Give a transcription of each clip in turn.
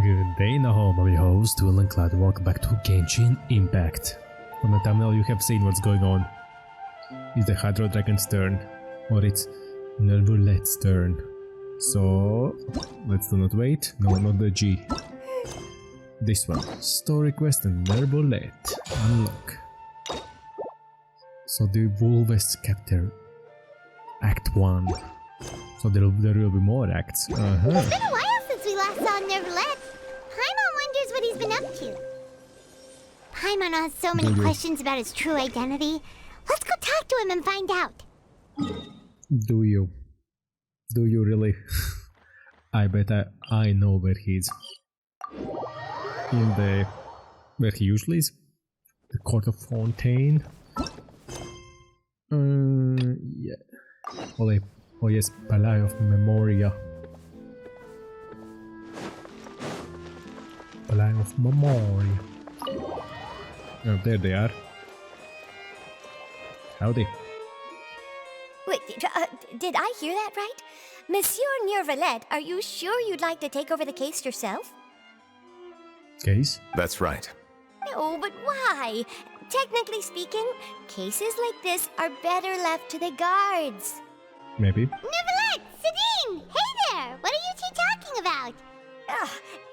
Good day, Nahom. I'm your host, VillainCloud. Welcome back to Genshin Impact. From the thumbnail, you have seen what's going on. It's the Hydro Dragon's turn, or it's Neuvillette's turn. So, let's do not wait. No, not the G. This one. Story quest and Neuvillette. Unlock. So the Wolves Captor. Act 1. So there will be more acts. It's been a while since we last saw Neuvillette. Paimon wonders what he's been up to. Paimon has so many questions about his true identity. Let's go talk to him and find out. Do you? Do you really? I bet I know where he is. Where he usually is? The Court of Fontaine? Yeah. Oh yes, Palais of Memoria. Palais of Memoria. Oh, there they are. Howdy. Wait, did I hear that right? Monsieur Neuvillette, are you sure you'd like to take over the case yourself? Case? That's right. No, but why? Technically speaking, cases like this are better left to the guards. Maybe. Neuvillette! Sidine! Hey there! What are you two talking about?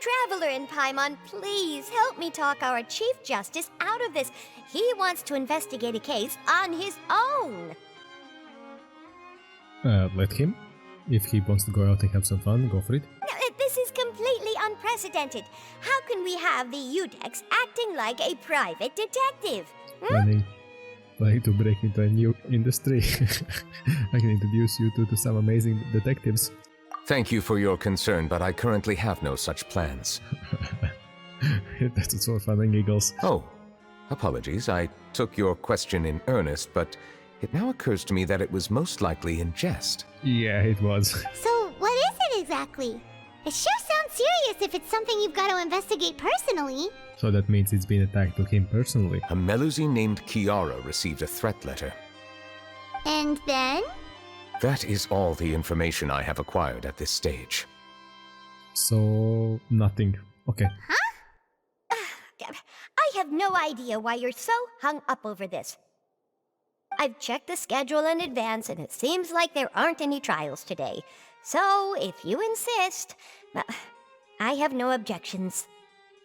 Traveler and Paimon, please help me talk our Chief Justice out of this. He wants to investigate a case on his own. Let him. If he wants to go out and have some fun, go for it. Now, this is completely unprecedented. How can we have the Udex acting like a private detective? Planning to break into a new industry. I can introduce you to some amazing detectives. Thank you for your concern, but I currently have no such plans. That's what's for fun and giggles. Oh, apologies. I took your question in earnest, but it now occurs to me that it was most likely in jest. Yeah, it was. So, what is it exactly? It sure sounds serious if it's something you've got to investigate personally. So that means it's been attacked to him personally. A Melusine named Kiara received a threat letter. And then? That is all the information I have acquired at this stage. So, nothing. Okay. Huh? I have no idea why you're so hung up over this. I've checked the schedule in advance, and it seems like there aren't any trials today. So, if you insist, I have no objections.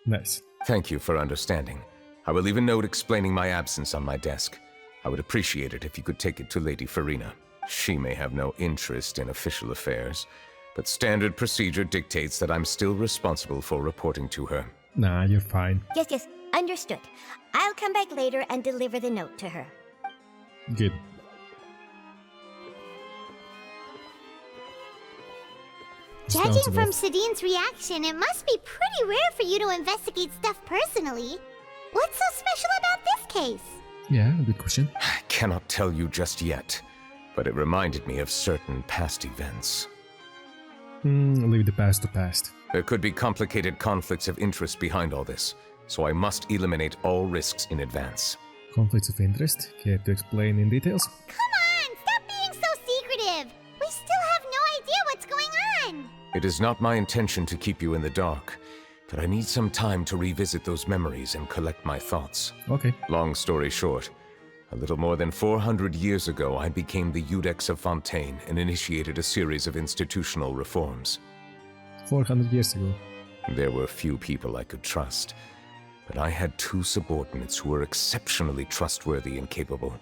Nice. Thank you for understanding. I will leave a note explaining my absence on my desk. I would appreciate it if you could take it to Lady Farina. She may have no interest in official affairs, but standard procedure dictates that I'm still responsible for reporting to her. Nah, you're fine. Yes, understood. I'll come back later and deliver the note to her. Good. Judging from Sidine's reaction, it must be pretty rare for you to investigate stuff personally. What's so special about this case? Yeah, good question. I cannot tell you just yet, but it reminded me of certain past events. Leave the past to past. There could be complicated conflicts of interest behind all this, so I must eliminate all risks in advance. Conflicts of interest? Care to explain in details? Come on! Stop being so secretive! We still have no idea what's going on! It is not my intention to keep you in the dark, but I need some time to revisit those memories and collect my thoughts. Okay. Long story short, a little more than 400 years ago, I became the Udex of Fontaine and initiated a series of institutional reforms. 400 years ago. There were few people I could trust, but I had two subordinates who were exceptionally trustworthy and capable.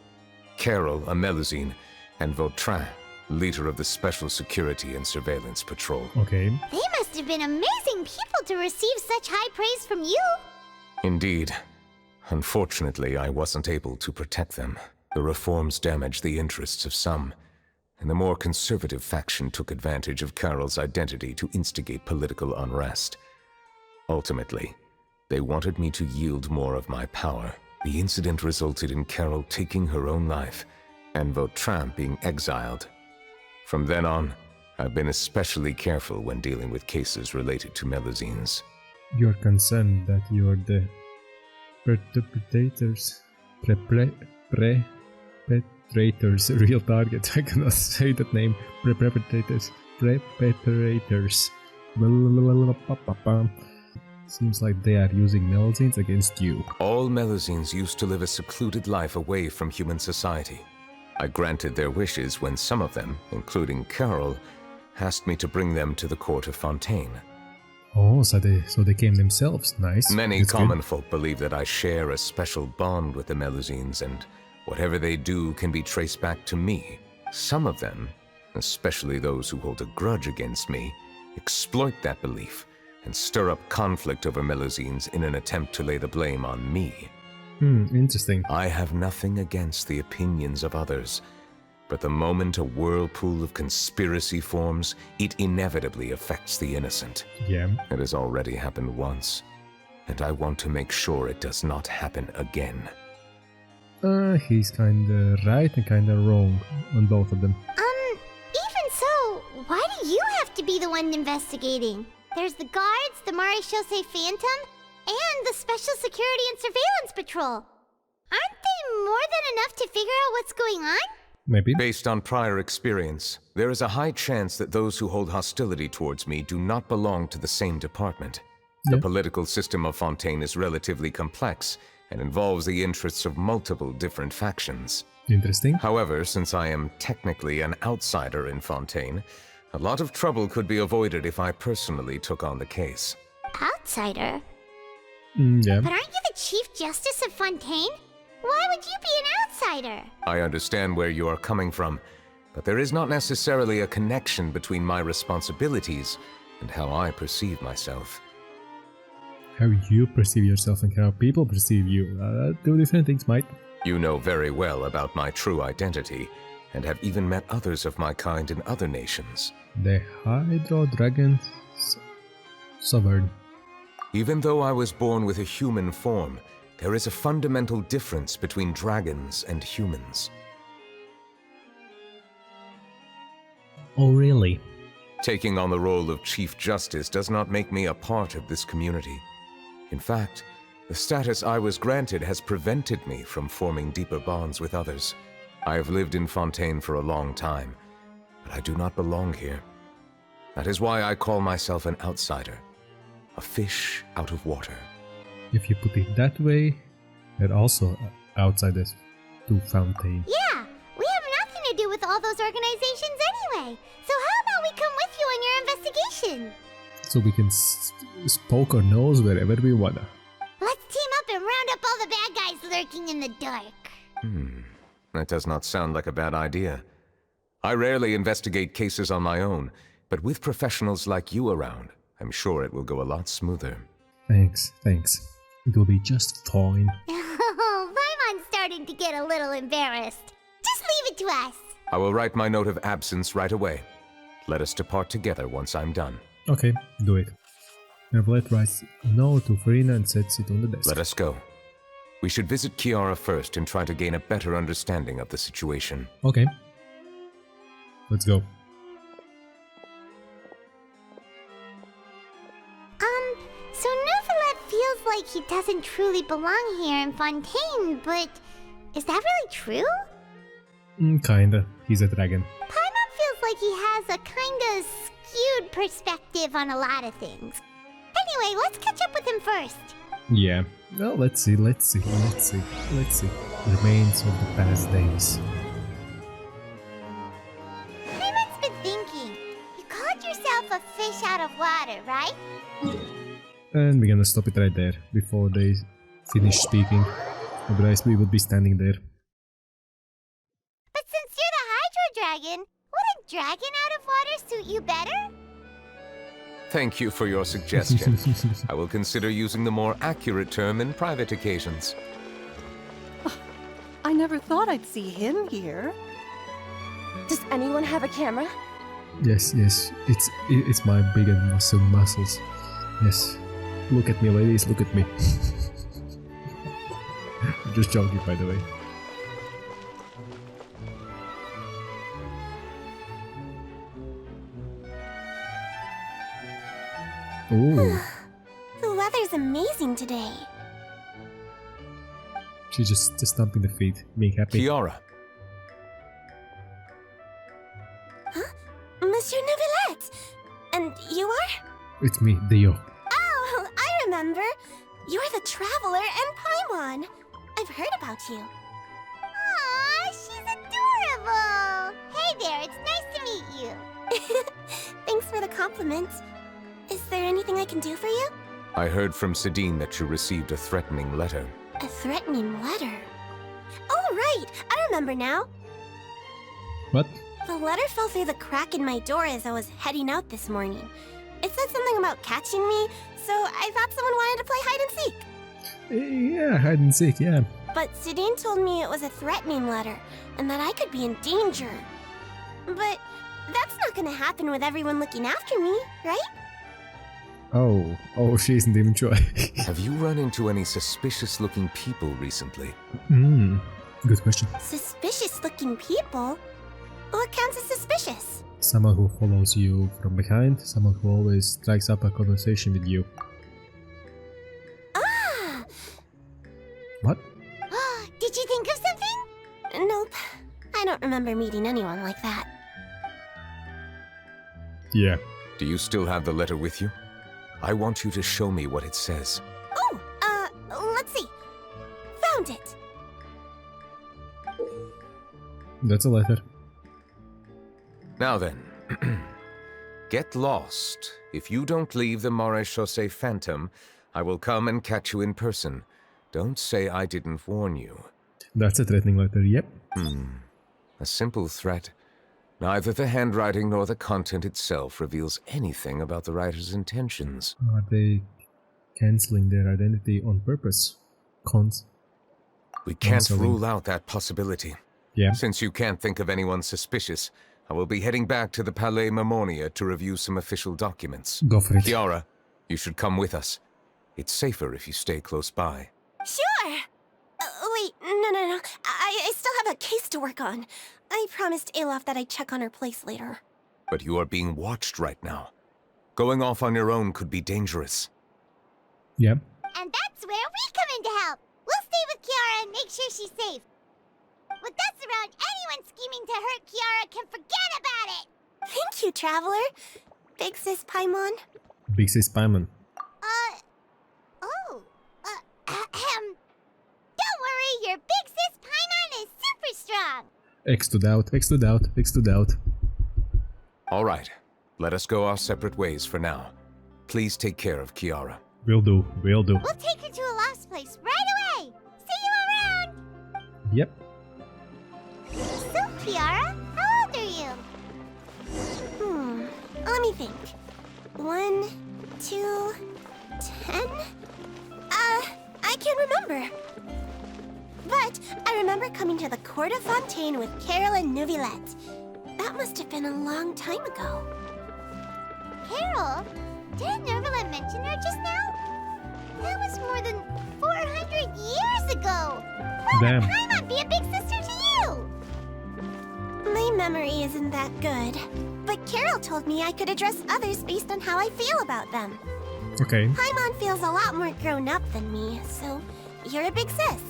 Carol, a Melusine, and Vautrin, leader of the Special Security and Surveillance Patrol. Okay. They must have been amazing people to receive such high praise from you. Indeed. Unfortunately, I wasn't able to protect them. The reforms damaged the interests of some, and the more conservative faction took advantage of Carol's identity to instigate political unrest. Ultimately, they wanted me to yield more of my power. The incident resulted in Carol taking her own life, and Vautrin being exiled. From then on, I've been especially careful when dealing with cases related to Melusines. You're concerned that you're the perpetrators, perpetrators, real target. I cannot say that name. Perpetrators. Seems like they are using Melusines against you. All Melusines used to live a secluded life away from human society. I granted their wishes when some of them, including Carol, asked me to bring them to the court of Fontaine. Oh, so they came themselves. Nice. Many That's common good. folk believe that I share a special bond with the Melusines, and whatever they do can be traced back to me. Some of them, especially those who hold a grudge against me, exploit that belief and stir up conflict over Melusines in an attempt to lay the blame on me. Interesting. I have nothing against the opinions of others, but the moment a whirlpool of conspiracy forms, it inevitably affects the innocent. Yeah. It has already happened once, and I want to make sure it does not happen again. He's kinda right and kinda wrong on both of them. Even so, why do you have to be the one investigating? There's the guards, the Marechaussee Phantom, and the Special Security and Surveillance Patrol. Aren't they more than enough to figure out what's going on? Maybe. Based on prior experience, there is a high chance that those who hold hostility towards me do not belong to the same department. The Yeah. political system of Fontaine is relatively complex and involves the interests of multiple different factions. Interesting. However, since I am technically an outsider in Fontaine, a lot of trouble could be avoided if I personally took on the case. Outsider? Yeah. But aren't you the Chief Justice of Fontaine? Why would you be an outsider? I understand where you are coming from, but there is not necessarily a connection between my responsibilities and how I perceive myself. How you perceive yourself and how people perceive you. Two different things, mate. You know very well about my true identity, and have even met others of my kind in other nations. The Hydro Dragon Sovereign. Even though I was born with a human form, there is a fundamental difference between dragons and humans. Oh, really? Taking on the role of Chief Justice does not make me a part of this community. In fact, the status I was granted has prevented me from forming deeper bonds with others. I have lived in Fontaine for a long time, but I do not belong here. That is why I call myself an outsider, a fish out of water. If you put it that way, they're also outsiders to Fontaine. Yeah, we have nothing to do with all those organizations anyway. So how about we come with you on your investigation? So we can poke our nose wherever we wanna. Let's team up and round up all the bad guys lurking in the dark. That does not sound like a bad idea. I rarely investigate cases on my own, but with professionals like you around, I'm sure it will go a lot smoother. Thanks. It will be just fine. Oh, Paimon's starting to get a little embarrassed. Just leave it to us. I will write my note of absence right away. Let us depart together once I'm done. Okay, do it. Neuvillette writes no to Farina and sets it on the desk. Let us go. We should visit Kiara first and try to gain a better understanding of the situation. Okay. Let's go. So Neuvillette feels like he doesn't truly belong here in Fontaine, but is that really true? Kinda. He's a dragon. Paimon feels like he has a kinda skewed perspective on a lot of things. Anyway, let's catch up with him first. Yeah. Well, let's see. Remains of the past days. Paimon's been thinking. You called yourself a fish out of water, right? And we're gonna stop it right there before they finish speaking. Otherwise we would be standing there. But since you're the Hydro Dragon, would a dragon out of water suit you better? Thank you for your suggestion. I will consider using the more accurate term in private occasions. I never thought I'd see him here. Does anyone have a camera? Yes. It's my big and muscles. Yes. Look at me, ladies, look at me. I'm just joking, by the way. Ooh. The weather's amazing today. She's just stomping the feet, being happy. Kiara, Monsieur Neuvillette! And you are? It's me, Dio. Oh, I remember. remember. You're the Traveler and Paimon. I've heard about you. Aw, she's adorable! Hey there, it's nice to meet you. Thanks for the compliment. Is there anything I can do for you? I heard from Sidine that you received a threatening letter. A threatening letter? Oh, right! I remember now. What? The letter fell through the crack in my door as I was heading out this morning. It said something about catching me, so I thought someone wanted to play hide and seek. Yeah, hide and seek, yeah. But Sidine told me it was a threatening letter, and that I could be in danger. But that's not gonna happen with everyone looking after me, right? Oh, she isn't even sure. Have you run into any suspicious-looking people recently? Good question. Suspicious-looking people? What counts as suspicious? Someone who follows you from behind, someone who always strikes up a conversation with you. Ah! What? Did you think of something? Nope. I don't remember meeting anyone like that. Yeah. Do you still have the letter with you? I want you to show me what it says. Oh, let's see. Found it. That's a letter. Now then, get lost. If you don't leave the Maréchaussée Phantom, I will come and catch you in person. Don't say I didn't warn you. That's a threatening letter, yep. A simple threat. Neither the handwriting nor the content itself reveals anything about the writer's intentions. Are they cancelling their identity on purpose? Cons. We can't Cancelling. rule out that possibility. Yeah. Since you can't think of anyone suspicious, I will be heading back to the Palais Mermonia to review some official documents. Go for it. Kiara, you should come with us. It's safer if you stay close by. Sure. Wait, no. I still have a case to work on. I promised Alof that I'd check on her place later. But you are being watched right now. Going off on your own could be dangerous. Yep. And that's where we come in to help. We'll stay with Kiara and make sure she's safe. With us around, anyone scheming to hurt Kiara can forget about it! Thank you, Traveler. Big Sis Paimon. Big Sis Paimon. Don't worry, your big sis Paimon is super strong! X to doubt. All right, let us go our separate ways for now. Please take care of Kiara. Will do. We'll take her to a lost place right away! See you around! Yep. So, Kiara, how old are you? Let me think. 1, 2, 10? I can't remember. But I remember coming to the Court of Fontaine with Carol and Neuvillette. That must have been a long time ago. Carol? Didn't Neuvillette mention her just now? That was more than 400 years ago! How Damn. would Paimon be a big sister to you? My memory isn't that good. But Carol told me I could address others based on how I feel about them. Okay. Paimon feels a lot more grown up than me, so you're a big sis.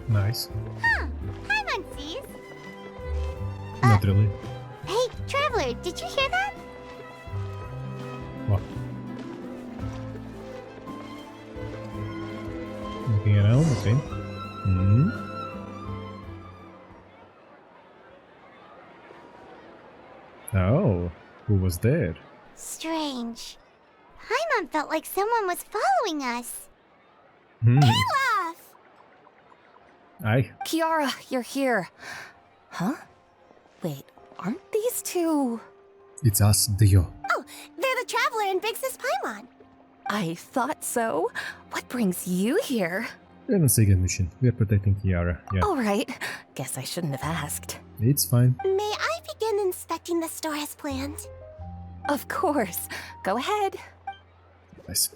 Nice. Huh. Paimon sees. Not really. Hey, Traveler, did you hear that? What? Looking around, okay. Oh, who was there? Strange. Paimon felt like someone was following us. Olaf! Aye. Kiara, you're here. Huh? Wait, aren't these two... It's us, Dio. Oh, they're the Traveler and Big Sis Paimon. I thought so. What brings you here? We have a second mission. We are protecting Kiara. Yeah. All right. Guess I shouldn't have asked. It's fine. May I begin inspecting the store as planned? Of course. Go ahead. Nice.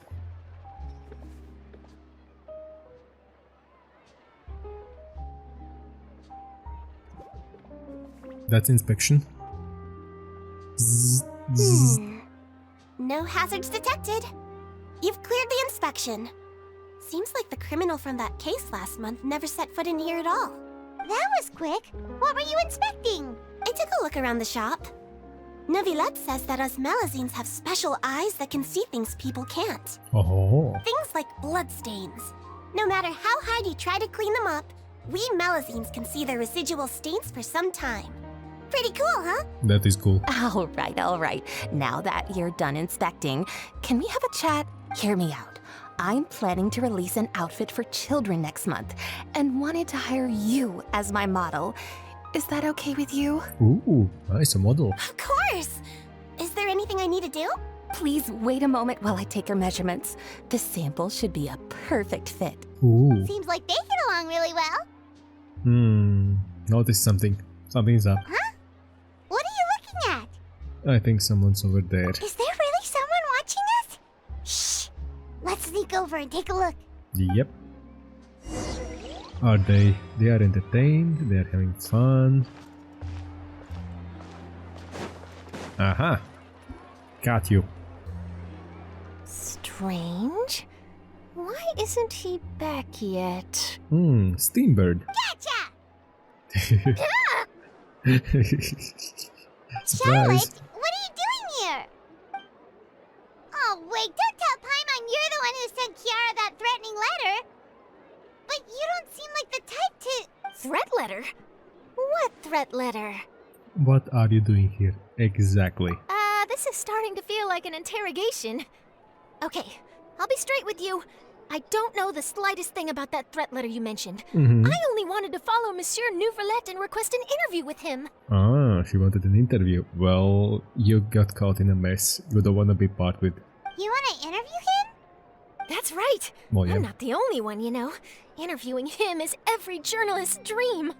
That's inspection. Zzz, zzz. No hazards detected. You've cleared the inspection. Seems like the criminal from that case last month never set foot in here at all. That was quick. What were you inspecting? I took a look around the shop. Neuvillette says that us Melazines have special eyes that can see things people can't. Oh. Things like bloodstains. No matter how hard you try to clean them up, we Melazines can see the residual stains for some time. Pretty cool, huh? That is cool. All right. Now that you're done inspecting, can we have a chat? Hear me out. I'm planning to release an outfit for children next month and wanted to hire you as my model. Is that okay with you? Ooh, nice, a model. Of course! Is there anything I need to do? Please wait a moment while I take your measurements. The sample should be a perfect fit. Ooh. Seems like they get along really well. Notice something. Something's up. Huh? What are you looking at? I think someone's over there. Is there really someone watching us? Shh! Let's sneak over and take a look. Yep. Are they? They are entertained. They are having fun. Aha! Got you. Strange. Why isn't he back yet? Steambird. Gotcha! Surprise. Charlotte, what are you doing here? Oh, wait, don't tell Paimon you're the one who sent Kiara that threatening letter. But you don't seem like the type to... Threat letter? What threat letter? What are you doing here? Exactly. This is starting to feel like an interrogation. Okay, I'll be straight with you. I don't know the slightest thing about that threat letter you mentioned. I only wanted to follow Monsieur Neuvillette and request an interview with him. Ah, she wanted an interview. Well, you got caught in a mess you don't want to be part with. You want to interview him? That's right. Well, yeah. I'm not the only one, you know. Interviewing him is every journalist's dream.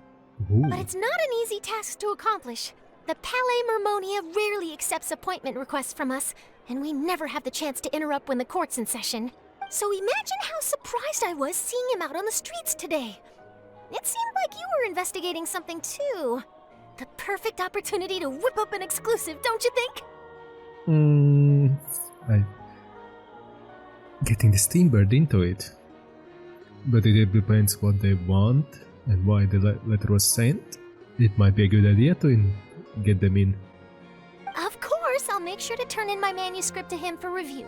Ooh. But it's not an easy task to accomplish. The Palais Mermonia rarely accepts appointment requests from us, and we never have the chance to interrupt when the court's in session. So imagine how surprised I was seeing him out on the streets today. It seemed like you were investigating something too. The perfect opportunity to whip up an exclusive, don't you think? Getting the Steambird into it. But it depends what they want and why the letter was sent. It might be a good idea to get them in. Of course, I'll make sure to turn in my manuscript to him for review.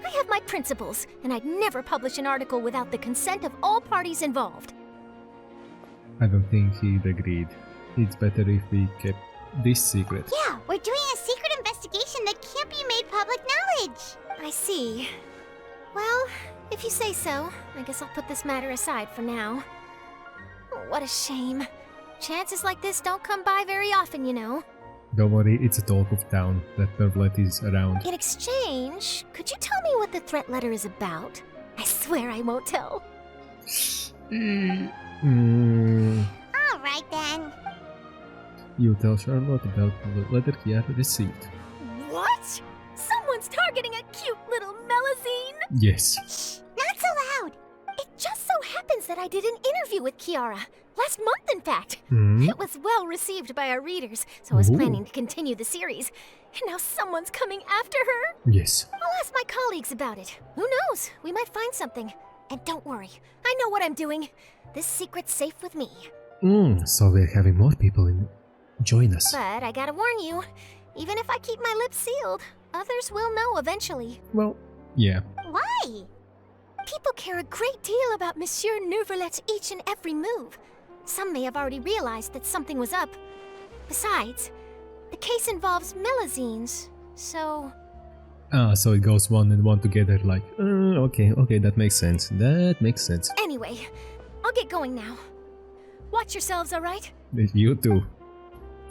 I have my principles, and I'd never publish an article without the consent of all parties involved. I don't think he'd agreed. It's better if we kept this secret. Yeah, we're doing a secret investigation that can't be made public knowledge. I see. Well, if you say so, I guess I'll put this matter aside for now. Oh, what a shame. Chances like this don't come by very often, you know. Don't worry, it's a talk of town that Neuvillette is around. In exchange, could you tell me what the threat letter is about? I swear I won't tell. All right then. You tell Charlotte about the letter Kiara received. What? Someone's targeting a cute little Melazine? Yes. Shh, not so loud. It just so happens that I did an interview with Kiara. Last month, in fact. Hmm? It was well received by our readers, so I was planning to continue the series. And now someone's coming after her? Yes. I'll ask my colleagues about it. Who knows? We might find something. And don't worry, I know what I'm doing. This secret's safe with me. So we're having more people join us. But I gotta warn you, even if I keep my lips sealed, others will know eventually. Well, yeah. Why? People care a great deal about Monsieur Neuvillette's each and every move. Some may have already realized that something was up. Besides, the case involves Melazines, so... So it goes one and one together like, okay, that makes sense. That makes sense. Anyway, I'll get going now. Watch yourselves, alright? You too.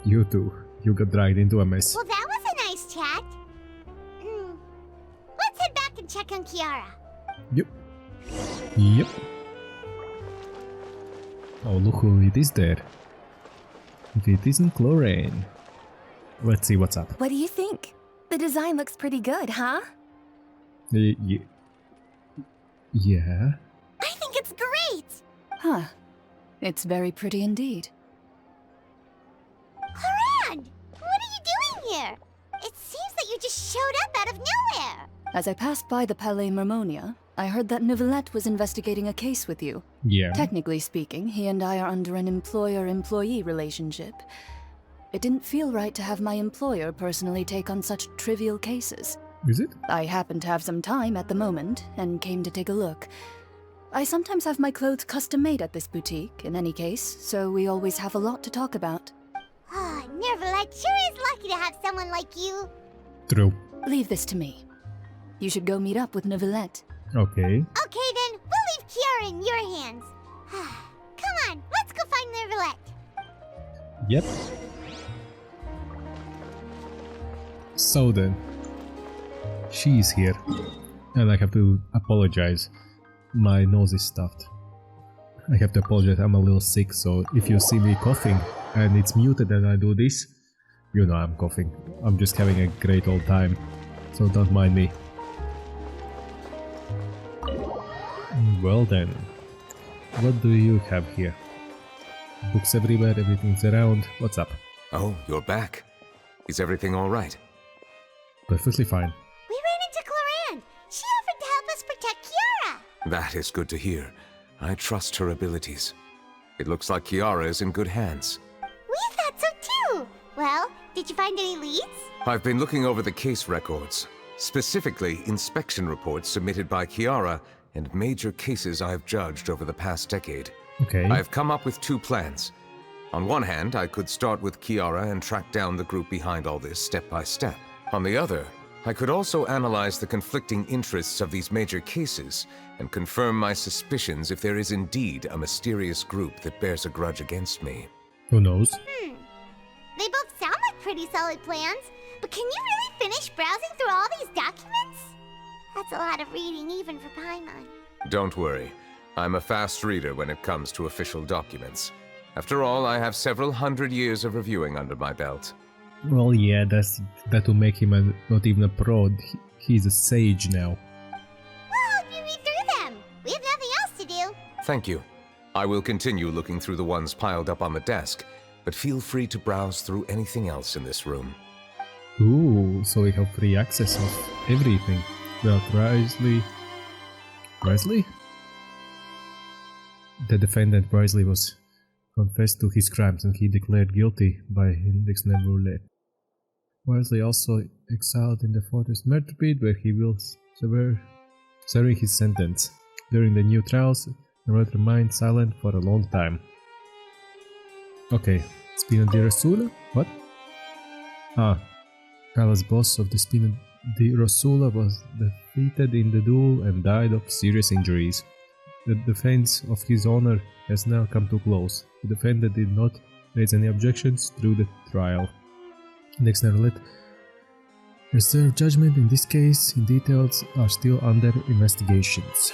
You got dragged into a mess. Well, that was a nice chat. Let's head back and check on Kiara. Yep. Oh, look who it is there. It isn't Chlorine. Let's see what's up. What do you think? The design looks pretty good, huh? Yeah. I think it's great! Huh. It's very pretty indeed. Chlorine! What are you doing here? It seems that you just showed up out of nowhere. As I passed by the Palais Mermonia, I heard that Neuvillette was investigating a case with you. Yeah. Technically speaking, he and I are under an employer-employee relationship. It didn't feel right to have my employer personally take on such trivial cases. Is it? I happen to have some time at the moment and came to take a look. I sometimes have my clothes custom made at this boutique, in any case, so we always have a lot to talk about. Ah, Neuvillette sure is lucky to have someone like you. True. Leave this to me. You should go meet up with Neuvillette. Okay. Okay then, we'll leave Kiara in your hands. Come on, let's go find Neuvillette. Yep. So then, she's here, and I have to apologize. My nose is stuffed. I have to apologize, I'm a little sick, so if you see me coughing and it's muted and I do this, you know I'm coughing. I'm just having a great old time, so don't mind me. Well then, what do you have here? Books everywhere, everything's around. What's up? Oh, you're back. Is everything all right? Perfectly fine. We ran into Cloran. She offered to help us protect Kiara. That is good to hear. I trust her abilities. It looks like Kiara is in good hands. We thought so too. Well, did you find any leads? I've been looking over the case records, specifically inspection reports submitted by Kiara and major cases I've judged over the past decade. Okay. I've come up with 2 plans. On one hand, I could start with Kiara and track down the group behind all this step by step. On the other, I could also analyze the conflicting interests of these major cases and confirm my suspicions if there is indeed a mysterious group that bears a grudge against me. Who knows? They both sound like pretty solid plans, but can you really finish browsing through all these documents? That's a lot of reading even for Paimon. Don't worry. I'm a fast reader when it comes to official documents. After all, I have several hundred years of reviewing under my belt. Well, yeah, that will make him not even a pro. He's a sage now. We'll help you read through them. We have nothing else to do. Thank you. I will continue looking through the ones piled up on the desk, but feel free to browse through anything else in this room. Ooh, so we have free access of everything. Well, Risley? The defendant Risley was confessed to his crimes and he declared guilty by Index Neuvillette. Risley also exiled in the fortress murder pit where he will serving his sentence. During the new trials, Neuvillette remained silent for a long time. Okay, Spina di Rosula? What? Kala's boss of the Spina di Rosula was defeated in the duel and died of serious injuries. The defense of his honor has now come to close. The defendant did not raise any objections through the trial. Index Neuvillette reserved judgment in this case. In details are still under investigations.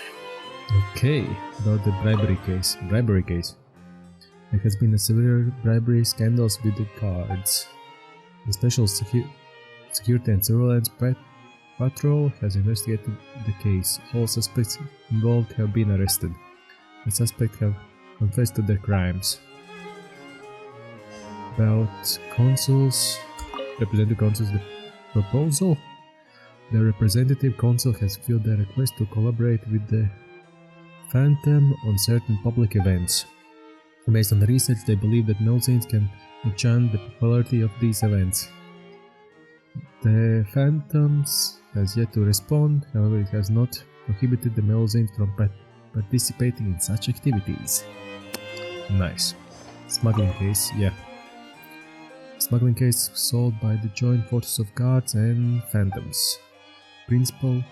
Okay, about the bribery case. There has been a severe bribery scandals with the guards. The Special Security and Surveillance Patrol has investigated the case. All suspects involved have been arrested. The suspects have confessed to their crimes. About consuls, representative consuls, the proposal. The representative consul has filed a request to collaborate with the Phantom on certain public events. Based on the research, they believe that Melzines can enchant the popularity of these events. The Phantoms has yet to respond, however it has not prohibited the Melzines from participating in such activities. Nice. Smuggling case, yeah. Smuggling case solved by the joint forces of guards and Phantoms. The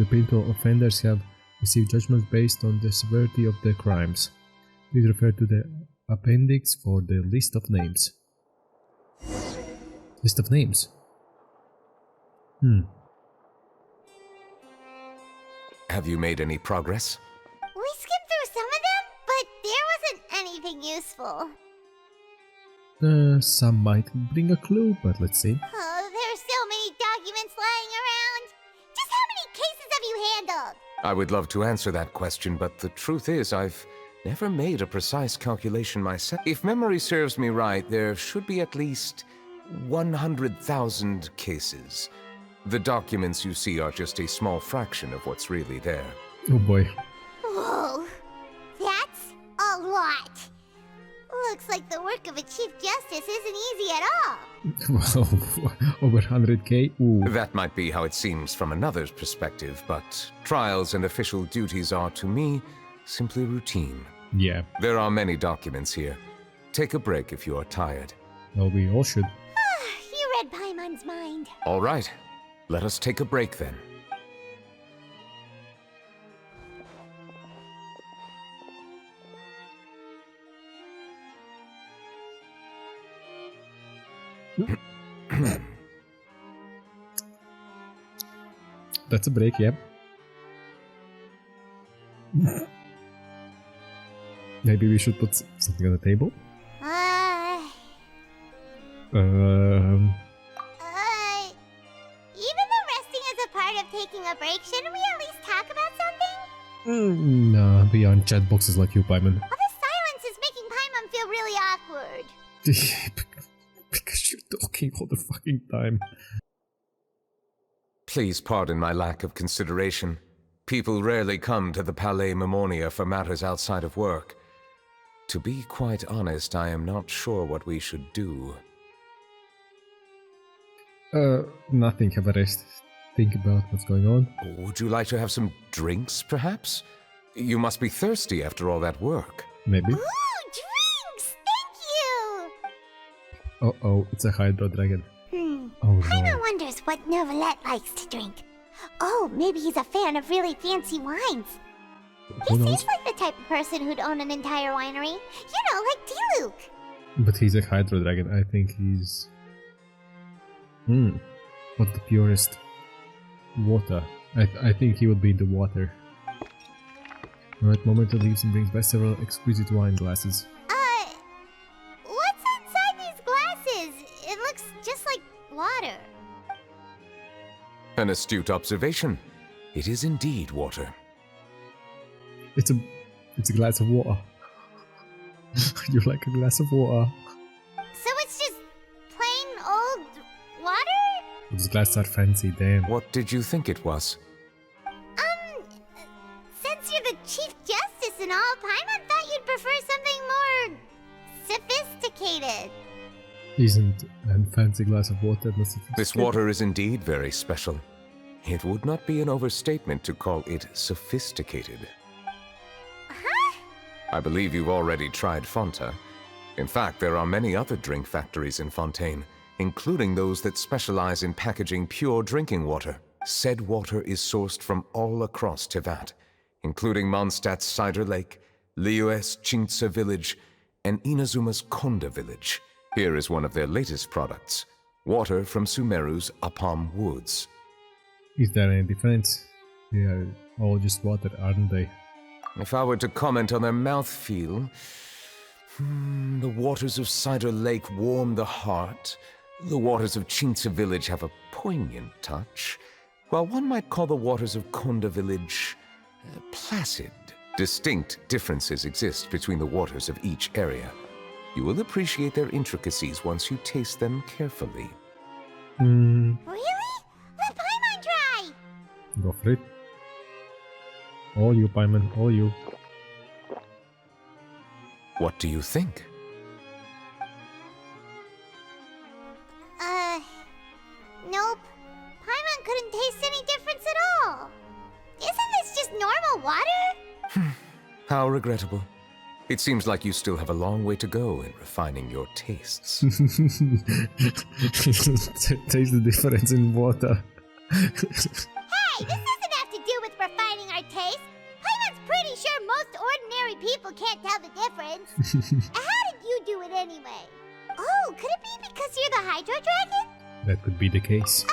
principal offenders have received judgments based on the severity of their crimes. Please refer to the appendix for the list of names. List of names? Have you made any progress? We skimmed through some of them, but there wasn't anything useful. Some might bring a clue, but let's see. Oh, there's so many documents lying around. Just how many cases have you handled? I would love to answer that question, but the truth is I've never made a precise calculation myself. If memory serves me right, there should be at least 100,000 cases. The documents you see are just a small fraction of what's really there. Oh boy. Whoa, that's a lot. Looks like the work work of a Chief Justice isn't easy at all. Well, over 100k? Ooh. That might be how it seems from another's perspective, but trials and official duties are, to me, simply routine. Yeah. There are many documents here. Take a break if you are tired. Well, we all should. You read Paimon's mind. All right, let us take a break then. That's a break, yeah. Maybe we should put something on the table? Even though resting is a part of taking a break, shouldn't we at least talk about something? Nah, beyond chat boxes like you, Paimon. All the silence is making Paimon feel really awkward. Because you're talking all the fucking time. Please pardon my lack of consideration. People rarely come to the Palais Memonia for matters outside of work. To be quite honest, I am not sure what we should do. Nothing. Have a rest. Think about what's going on. Would you like to have some drinks, perhaps? You must be thirsty after all that work. Maybe. Ooh, drinks! Thank you! Uh-oh, it's a Hydro Dragon. Oh Paimon no. wonders what Neuvillette likes to drink. Oh, maybe he's a fan of really fancy wines. He Who knows? seems like the type of person who'd own an entire winery. You know, like Diluc. But he's a Hydro Dragon. I think he's... What's the purest? Water. I think he would be the water. Alright, moment to leaves and brings back several exquisite wine glasses. What's inside these glasses? It looks just like water. An astute observation. It is indeed water. It's a glass of water. You like a glass of water? So it's just plain old water? Those glasses are fancy, damn. What did you think it was? Since you're the Chief Justice and all, Paimon thought you'd prefer something more sophisticated. Isn't a fancy glass of water not sophisticated? This water is indeed very special. It would not be an overstatement to call it sophisticated. Huh? I believe you've already tried Fonta. In fact, there are many other drink factories in Fontaine, including those that specialize in packaging pure drinking water. Said water is sourced from all across Tevat, including Mondstadt's Cider Lake, Liyue's Chintsa Village, and Inazuma's Konda Village. Here is one of their latest products, water from Sumeru's Apam Woods. Is there any difference? They are all just water, aren't they? If I were to comment on their mouthfeel, the waters of Cider Lake warm the heart. The waters of Chintsa Village have a poignant touch, while one might call the waters of Konda Village placid. Distinct differences exist between the waters of each area. You will appreciate their intricacies once you taste them carefully. Really? Let Paimon try! Go for it. All you, Paimon, all you. What do you think? Nope. Paimon couldn't taste any difference at all. Isn't this just normal water? How regrettable. It seems like you still have a long way to go in refining your tastes. Taste the difference in water. Hey, this doesn't have to do with refining our taste. Paimon's pretty sure most ordinary people can't tell the difference. How did you do it anyway? Oh, could it be because you're the Hydro Dragon? That could be the case.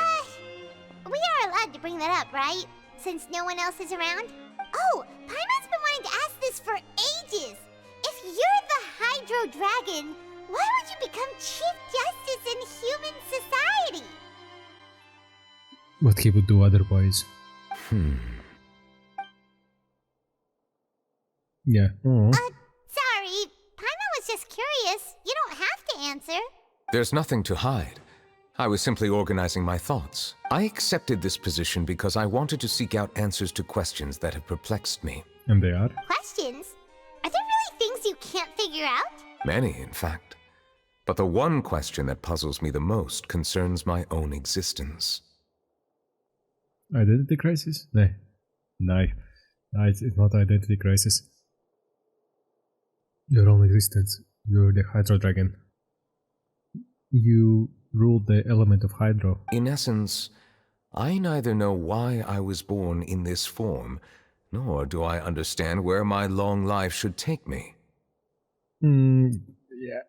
We are allowed to bring that up, right? Since no one else is around? Oh, Paimon's been wanting to ask this for ages. If you're the Hydro Dragon, why would you become Chief Justice in human society? What he would do otherwise. Yeah. Aw. Sorry, Paimon was just curious. You don't have to answer. There's nothing to hide. I was simply organizing my thoughts. I accepted this position because I wanted to seek out answers to questions that have perplexed me. And they are? Questions? Are there really things you can't figure out? Many, in fact. But the one question that puzzles me the most concerns my own existence. Identity crisis? No. No, it's not identity crisis. Your own existence. You're the Hydro Dragon. You rule the element of Hydro. In essence, I neither know why I was born in this form, nor do I understand where my long life should take me. Yeah.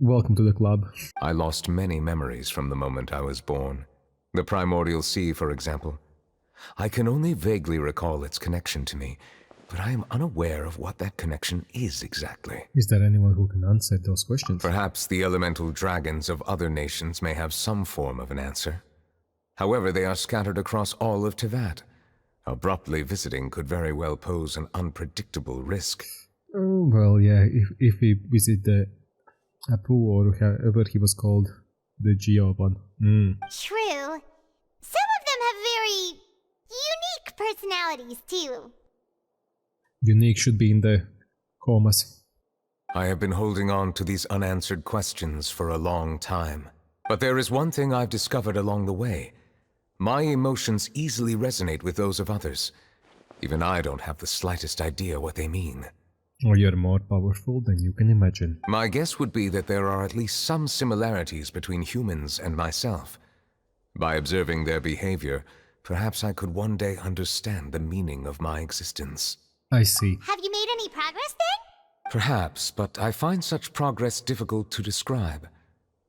Welcome to the club. I lost many memories from the moment I was born. The primordial sea, for example. I can only vaguely recall its connection to me, but I am unaware of what that connection is exactly. Is there anyone who can answer those questions? Perhaps the elemental dragons of other nations may have some form of an answer. However, they are scattered across all of Teyvat. Abruptly visiting could very well pose an unpredictable risk. Oh, well, yeah, if we visit the Apu or however he was called, the Geoban. True. Some of them have very unique personalities, too. Unique should be in the comas. I have been holding on to these unanswered questions for a long time. But there is one thing I've discovered along the way. My emotions easily resonate with those of others. Even I don't have the slightest idea what they mean. Or you're more powerful than you can imagine. My guess would be that there are at least some similarities between humans and myself. By observing their behavior, perhaps I could one day understand the meaning of my existence. I see. Have you made any progress then? Perhaps, but I find such progress difficult to describe.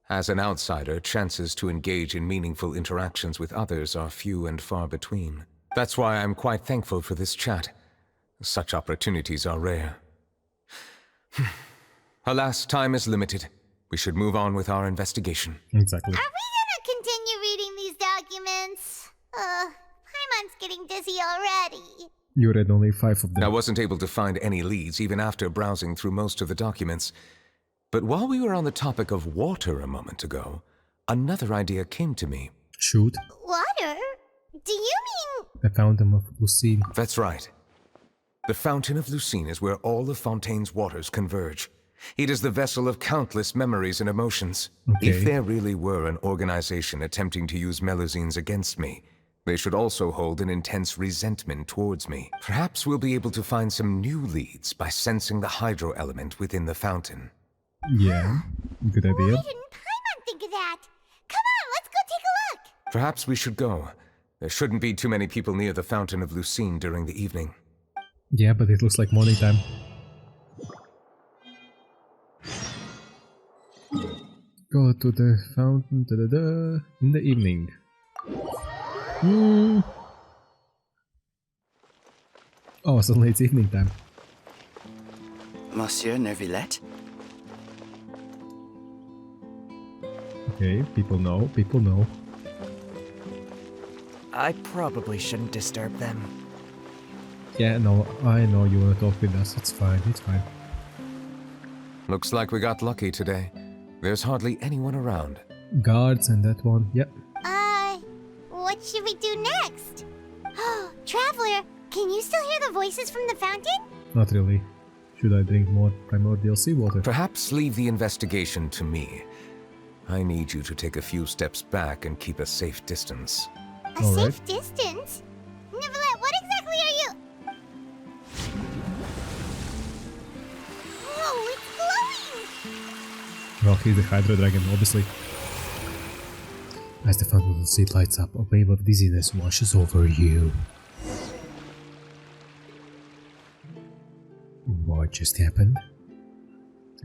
As an outsider, chances to engage in meaningful interactions with others are few and far between. That's why I'm quite thankful for this chat. Such opportunities are rare. Alas, time is limited. We should move on with our investigation. Exactly. Are we gonna continue reading these documents? Paimon's getting dizzy already. You read only 5 of them. I wasn't able to find any leads even after browsing through most of the documents. But while we were on the topic of water a moment ago, another idea came to me. Shoot. Water? Do you mean... The Fountain of Lucine. That's right. The Fountain of Lucine is where all of Fontaine's waters converge. It is the vessel of countless memories and emotions. Okay. If there really were an organization attempting to use Melusines against me, they should also hold an intense resentment towards me. Perhaps we'll be able to find some new leads by sensing the hydro element within the fountain. Yeah, good idea. Why didn't Paimon think of that? Come on, let's go take a look. Perhaps we should go. There shouldn't be too many people near the Fountain of Lucine during the evening. Yeah, but it looks like morning time. Go to the fountain in the evening. Oh, suddenly it's evening time. Monsieur Neuvillette? Okay, people know, people know. I probably shouldn't disturb them. Yeah, no, I know you want to talk with us. It's fine, it's fine. Looks like we got lucky today. There's hardly anyone around. Guards and that one, yep. What should we do next? Oh, Traveler, can you still hear the voices from the fountain? Not really. Should I drink more primordial seawater? Perhaps leave the investigation to me. I need you to take a few steps back and keep a safe distance. A All safe right. distance? Neuvillette, what exactly are you... Oh, it's glowing! Well, he's the Hydro Dragon, obviously. As the fountain of the sea lights up, a wave of dizziness washes over you. What just happened?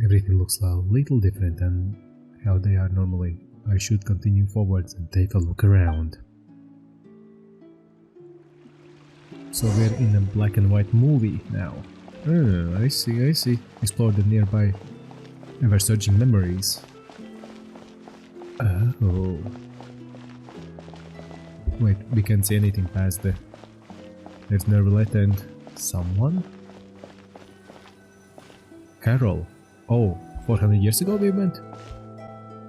Everything looks a little different than how they are normally. I should continue forwards and take a look around. So we're in a black and white movie now. Oh, I see, I see. Explore the nearby ever-surging memories. Oh. Wait, we can't see anything past the... There's Neuvillette and... someone? Carol. Oh, 400 years ago we went?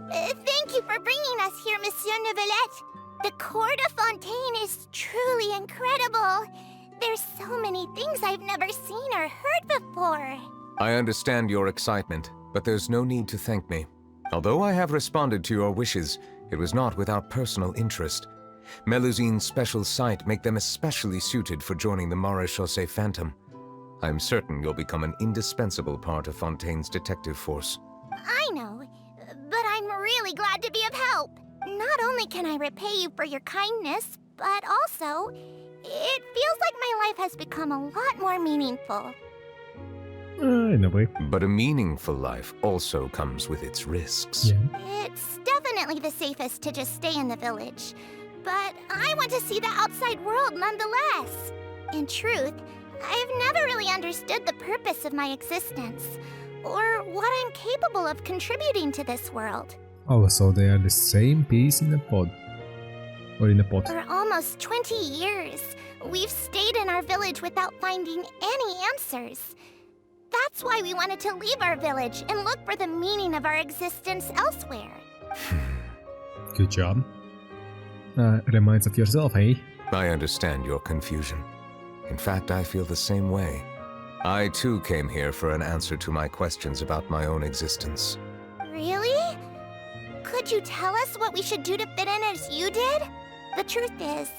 Thank you for bringing us here, Monsieur Neuvillette. The Court of Fontaine is truly incredible. There's so many things I've never seen or heard before. I understand your excitement, but there's no need to thank me. Although I have responded to your wishes, it was not without personal interest. Melusine's special sight make them especially suited for joining the Maréchaussée Phantom. I'm certain you'll become an indispensable part of Fontaine's detective force. I know, but I'm really glad to be of help. Not only can I repay you for your kindness, but also, it feels like my life has become a lot more meaningful. In a way. But a meaningful life also comes with its risks. Yeah. It's definitely the safest to just stay in the village, but I want to see the outside world nonetheless. In truth, I've never really understood the purpose of my existence, or what I'm capable of contributing to this world. Oh, so they are the same piece in a pod. Or in a pot. For almost 20 years, we've stayed in our village without finding any answers. That's why we wanted to leave our village and look for the meaning of our existence elsewhere. Good job. Reminds of yourself, eh? I understand your confusion. In fact, I feel the same way. I too came here for an answer to my questions about my own existence. Really? Could you tell us what we should do to fit in as you did? The truth is,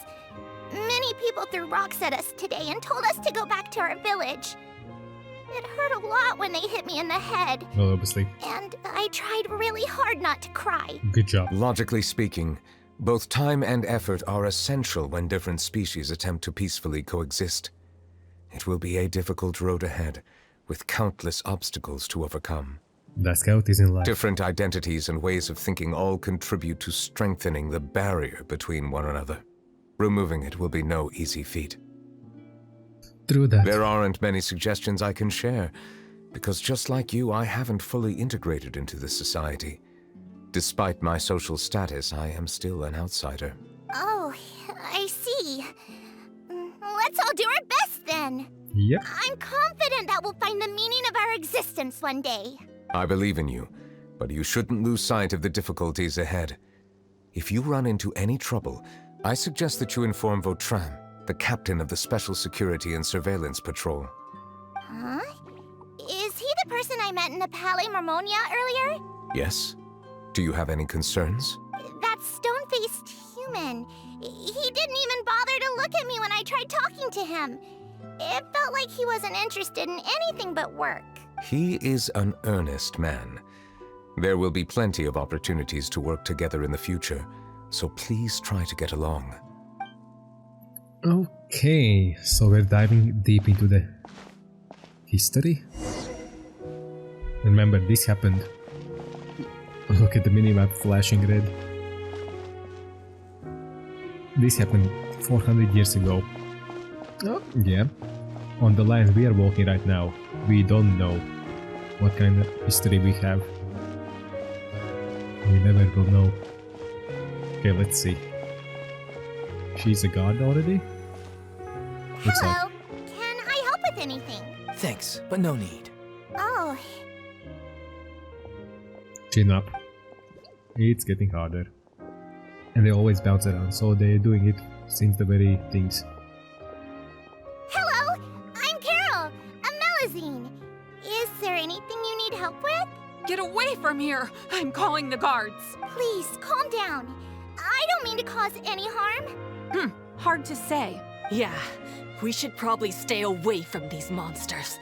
many people threw rocks at us today and told us to go back to our village. It hurt a lot when they hit me in the head. Well, obviously. And I tried really hard not to cry. Good job. Logically speaking, both time and effort are essential when different species attempt to peacefully coexist. It will be a difficult road ahead, with countless obstacles to overcome. That's how it is in life. Different identities and ways of thinking all contribute to strengthening the barrier between one another. Removing it will be no easy feat. True that. There aren't many suggestions I can share, because just like you, I haven't fully integrated into this society. Despite my social status, I am still an outsider. Oh, I see. Let's all do our best then. Yep. I'm confident that we'll find the meaning of our existence one day. I believe in you, but you shouldn't lose sight of the difficulties ahead. If you run into any trouble, I suggest that you inform Vautrin, the captain of the Special Security and Surveillance Patrol. Huh? Is he the person I met in the Palais Marmonia earlier? Yes? Do you have any concerns? That stone-faced human. He didn't even bother to look at me when I tried talking to him. It felt like he wasn't interested in anything but work. He is an earnest man. There will be plenty of opportunities to work together in the future, so please try to get along. Okay, so we're diving deep into the history. Remember, this happened. Look at the minimap flashing red. This happened 400 years ago. Oh, yeah. On the lines we are walking right now, we don't know what kind of history we have. We never will know. Okay, let's see. She's a god already? Looks Hello. Can I help with anything? Thanks, but no need. Oh, Chin up. It's getting harder. And they always bounce around, so they're doing it since the very things. hello. I'm Carol, a Melusine. Is there anything you need help with? Get away from here! I'm calling the guards! Please, calm down. I don't mean to cause any harm. Hard to say. Yeah, we should probably stay away from these monsters.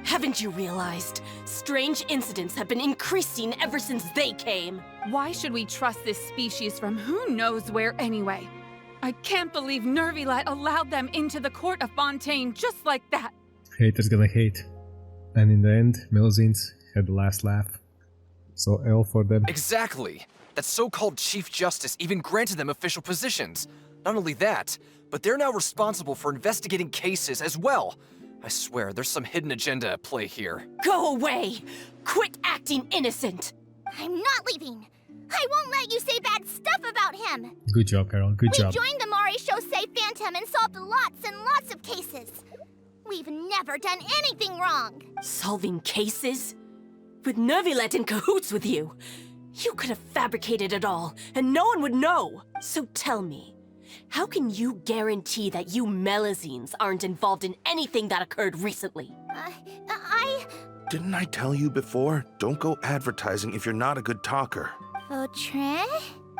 Haven't you realized? Strange incidents have been increasing ever since they came. Why should we trust this species from who knows where anyway? I can't believe Neuvillette allowed them into the court of Fontaine just like that. Haters gonna hate. And in the end, Melusines had the last laugh. So L for them. Exactly! That so-called Chief Justice even granted them official positions. Not only that, but they're now responsible for investigating cases as well. I swear, there's some hidden agenda at play here. Go away! Quit acting innocent! I'm not leaving. I won't let you say bad stuff about him. Good job, Carol. Good We job. joined the Maréchaussée Phantom and solved lots and lots of cases. We've never done anything wrong. Solving cases? With Neuvillette in cahoots with you? You could have fabricated it all, and no one would know. So tell me, how can you guarantee that you Melusines aren't involved in anything that occurred recently? Didn't I tell you before? Don't go advertising if you're not a good talker. Vautrin?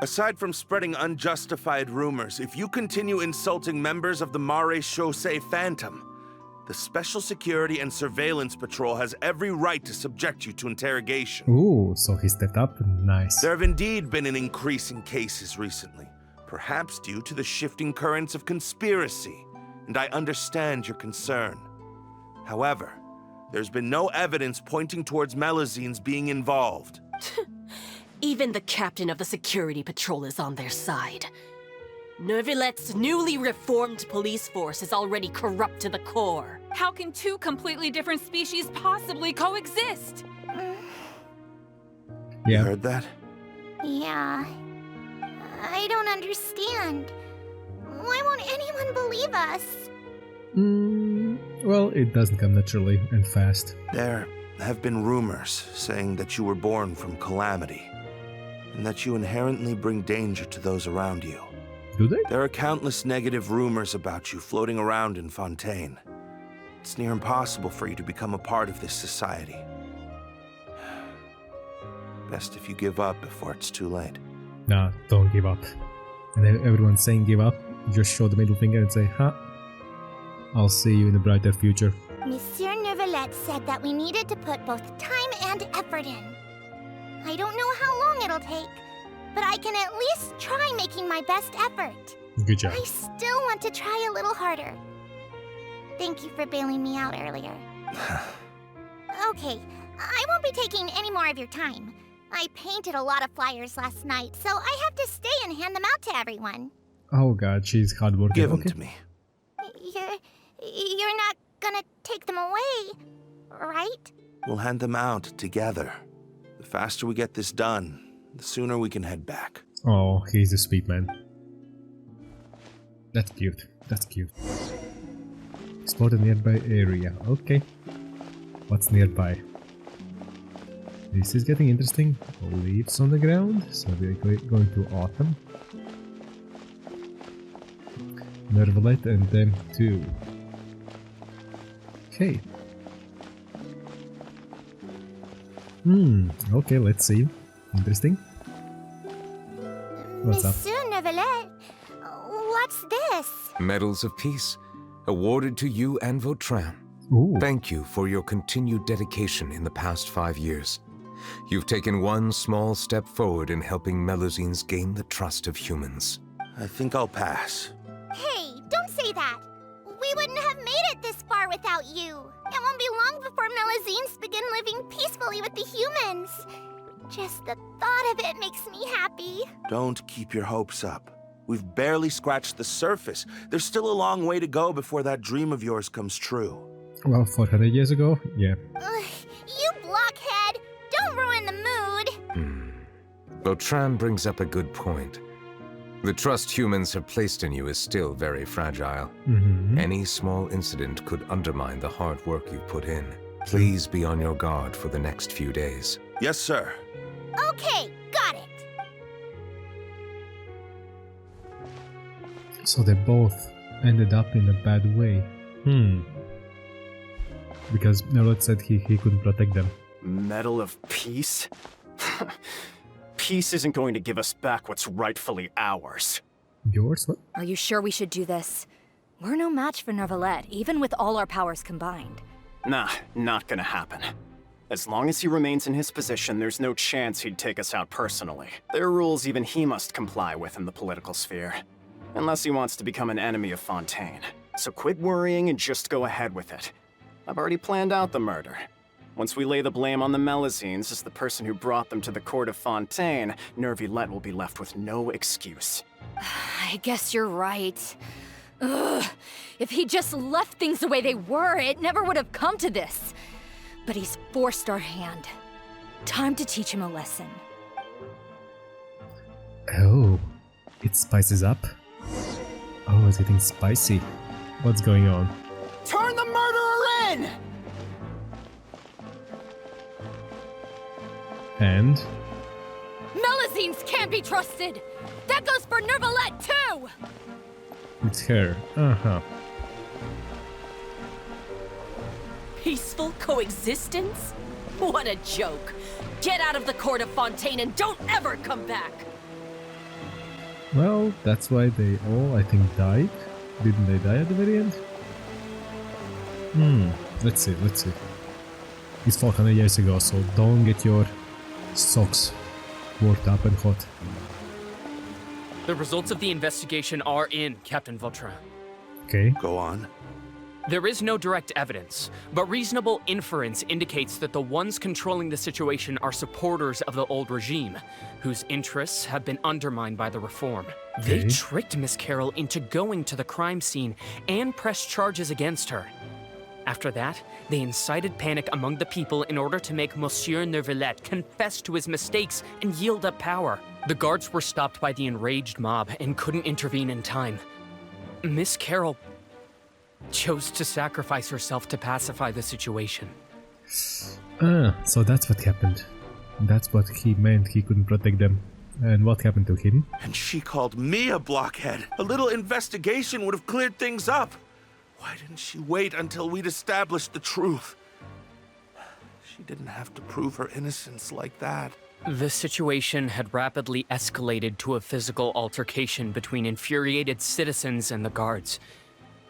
Aside from spreading unjustified rumors, if you continue insulting members of the Mare Chaussee Phantom, the Special Security and Surveillance Patrol has every right to subject you to interrogation. Ooh, so he stepped up. Nice. There have indeed been an increase in cases recently, perhaps due to the shifting currents of conspiracy, and I understand your concern. However, there's been no evidence pointing towards Melusines being involved. Even the captain of the security patrol is on their side. Neuvillette's newly reformed police force is already corrupt to the core. How can two completely different species possibly coexist? You heard that? Yeah. I don't understand. Why won't anyone believe us? Well, it doesn't come naturally and fast. There have been rumors saying that you were born from calamity, and that you inherently bring danger to those around you. Do they? There are countless negative rumors about you floating around in Fontaine. It's near impossible for you to become a part of this society. Best if you give up before it's too late. Nah, don't give up. And then everyone's saying give up, just show the middle finger and say, huh? I'll see you in a brighter future. Monsieur Neuvillette said that we needed to put both time and effort in. I don't know how long it'll take, but I can at least try making my best effort. Good job. I still want to try a little harder. Thank you for bailing me out earlier. Okay, I won't be taking any more of your time. I painted a lot of flyers last night, so I have to stay and hand them out to everyone. Oh god, she's hardworking. Give them to me. You're not gonna take them away, right? We'll hand them out together. The faster we get this done, the sooner we can head back. Oh, he's a sweet man. That's cute. That's cute. Explore the nearby area. Okay. What's nearby? This is getting interesting. Leaves on the ground. So we're going to autumn. Neuvillette and them too. Okay. Okay, let's see. Interesting. What's up? Monsieur Neuvillette, what's this? Medals of Peace, awarded to you and Vautrin. Ooh. Thank you for your continued dedication in the past 5 years. You've taken one small step forward in helping Melusines gain the trust of humans. I think I'll pass. Hey, don't say that. We wouldn't have made it this far without you. It won't be long before Melusines begin living peacefully with the humans. Just the thought of it makes me happy. Don't keep your hopes up. We've barely scratched the surface. There's still a long way to go before that dream of yours comes true. Well, 400 years ago? Yeah. You blockhead! Don't ruin the mood! Vautrin brings up a good point. The trust humans have placed in you is still very fragile. Any small incident could undermine the hard work you've put in. Please be on your guard for the next few days. Yes, sir. Okay, got it. So they both ended up in a bad way. Because Neuvillette said he couldn't protect them. Medal of Peace? Peace isn't going to give us back what's rightfully ours. Yours? What? Are you sure we should do this? We're no match for Neuvillette, even with all our powers combined. Nah, not gonna happen. As long as he remains in his position, there's no chance he'd take us out personally. There are rules even he must comply with in the political sphere. Unless he wants to become an enemy of Fontaine. So quit worrying and just go ahead with it. I've already planned out the murder. Once we lay the blame on the Melusines as the person who brought them to the court of Fontaine, Neuvillette will be left with no excuse. I guess you're right. Ugh. If he just left things the way they were, it never would have come to this. But he's forced our hand. Time to teach him a lesson. Oh, it spices up. Oh, it's getting spicy. What's going on? Turn the murderer in! And? Melusines can't be trusted! That goes for Neuvillette too! It's her. Peaceful coexistence? What a joke. Get out of the court of Fontaine and don't ever come back! Well, that's why they all, I think, died. Didn't they die at the very end? Let's see. It's 400 years ago, so don't get your socks worked up and hot. The results of the investigation are in, Captain Vautrin. Okay. Go on. There is no direct evidence, but reasonable inference indicates that the ones controlling the situation are supporters of the old regime, whose interests have been undermined by the reform. They tricked Miss Carroll into going to the crime scene and pressed charges against her. After that, they incited panic among the people in order to make Monsieur Neuvillette confess to his mistakes and yield up power. The guards were stopped by the enraged mob and couldn't intervene in time. Miss Carroll chose to sacrifice herself to pacify the situation. So that's what happened. That's what he meant, he couldn't protect them. And what happened to him? And she called me a blockhead. A little investigation would have cleared things up. Why didn't she wait until we'd established the truth? She didn't have to prove her innocence like that. The situation had rapidly escalated to a physical altercation between infuriated citizens and the guards.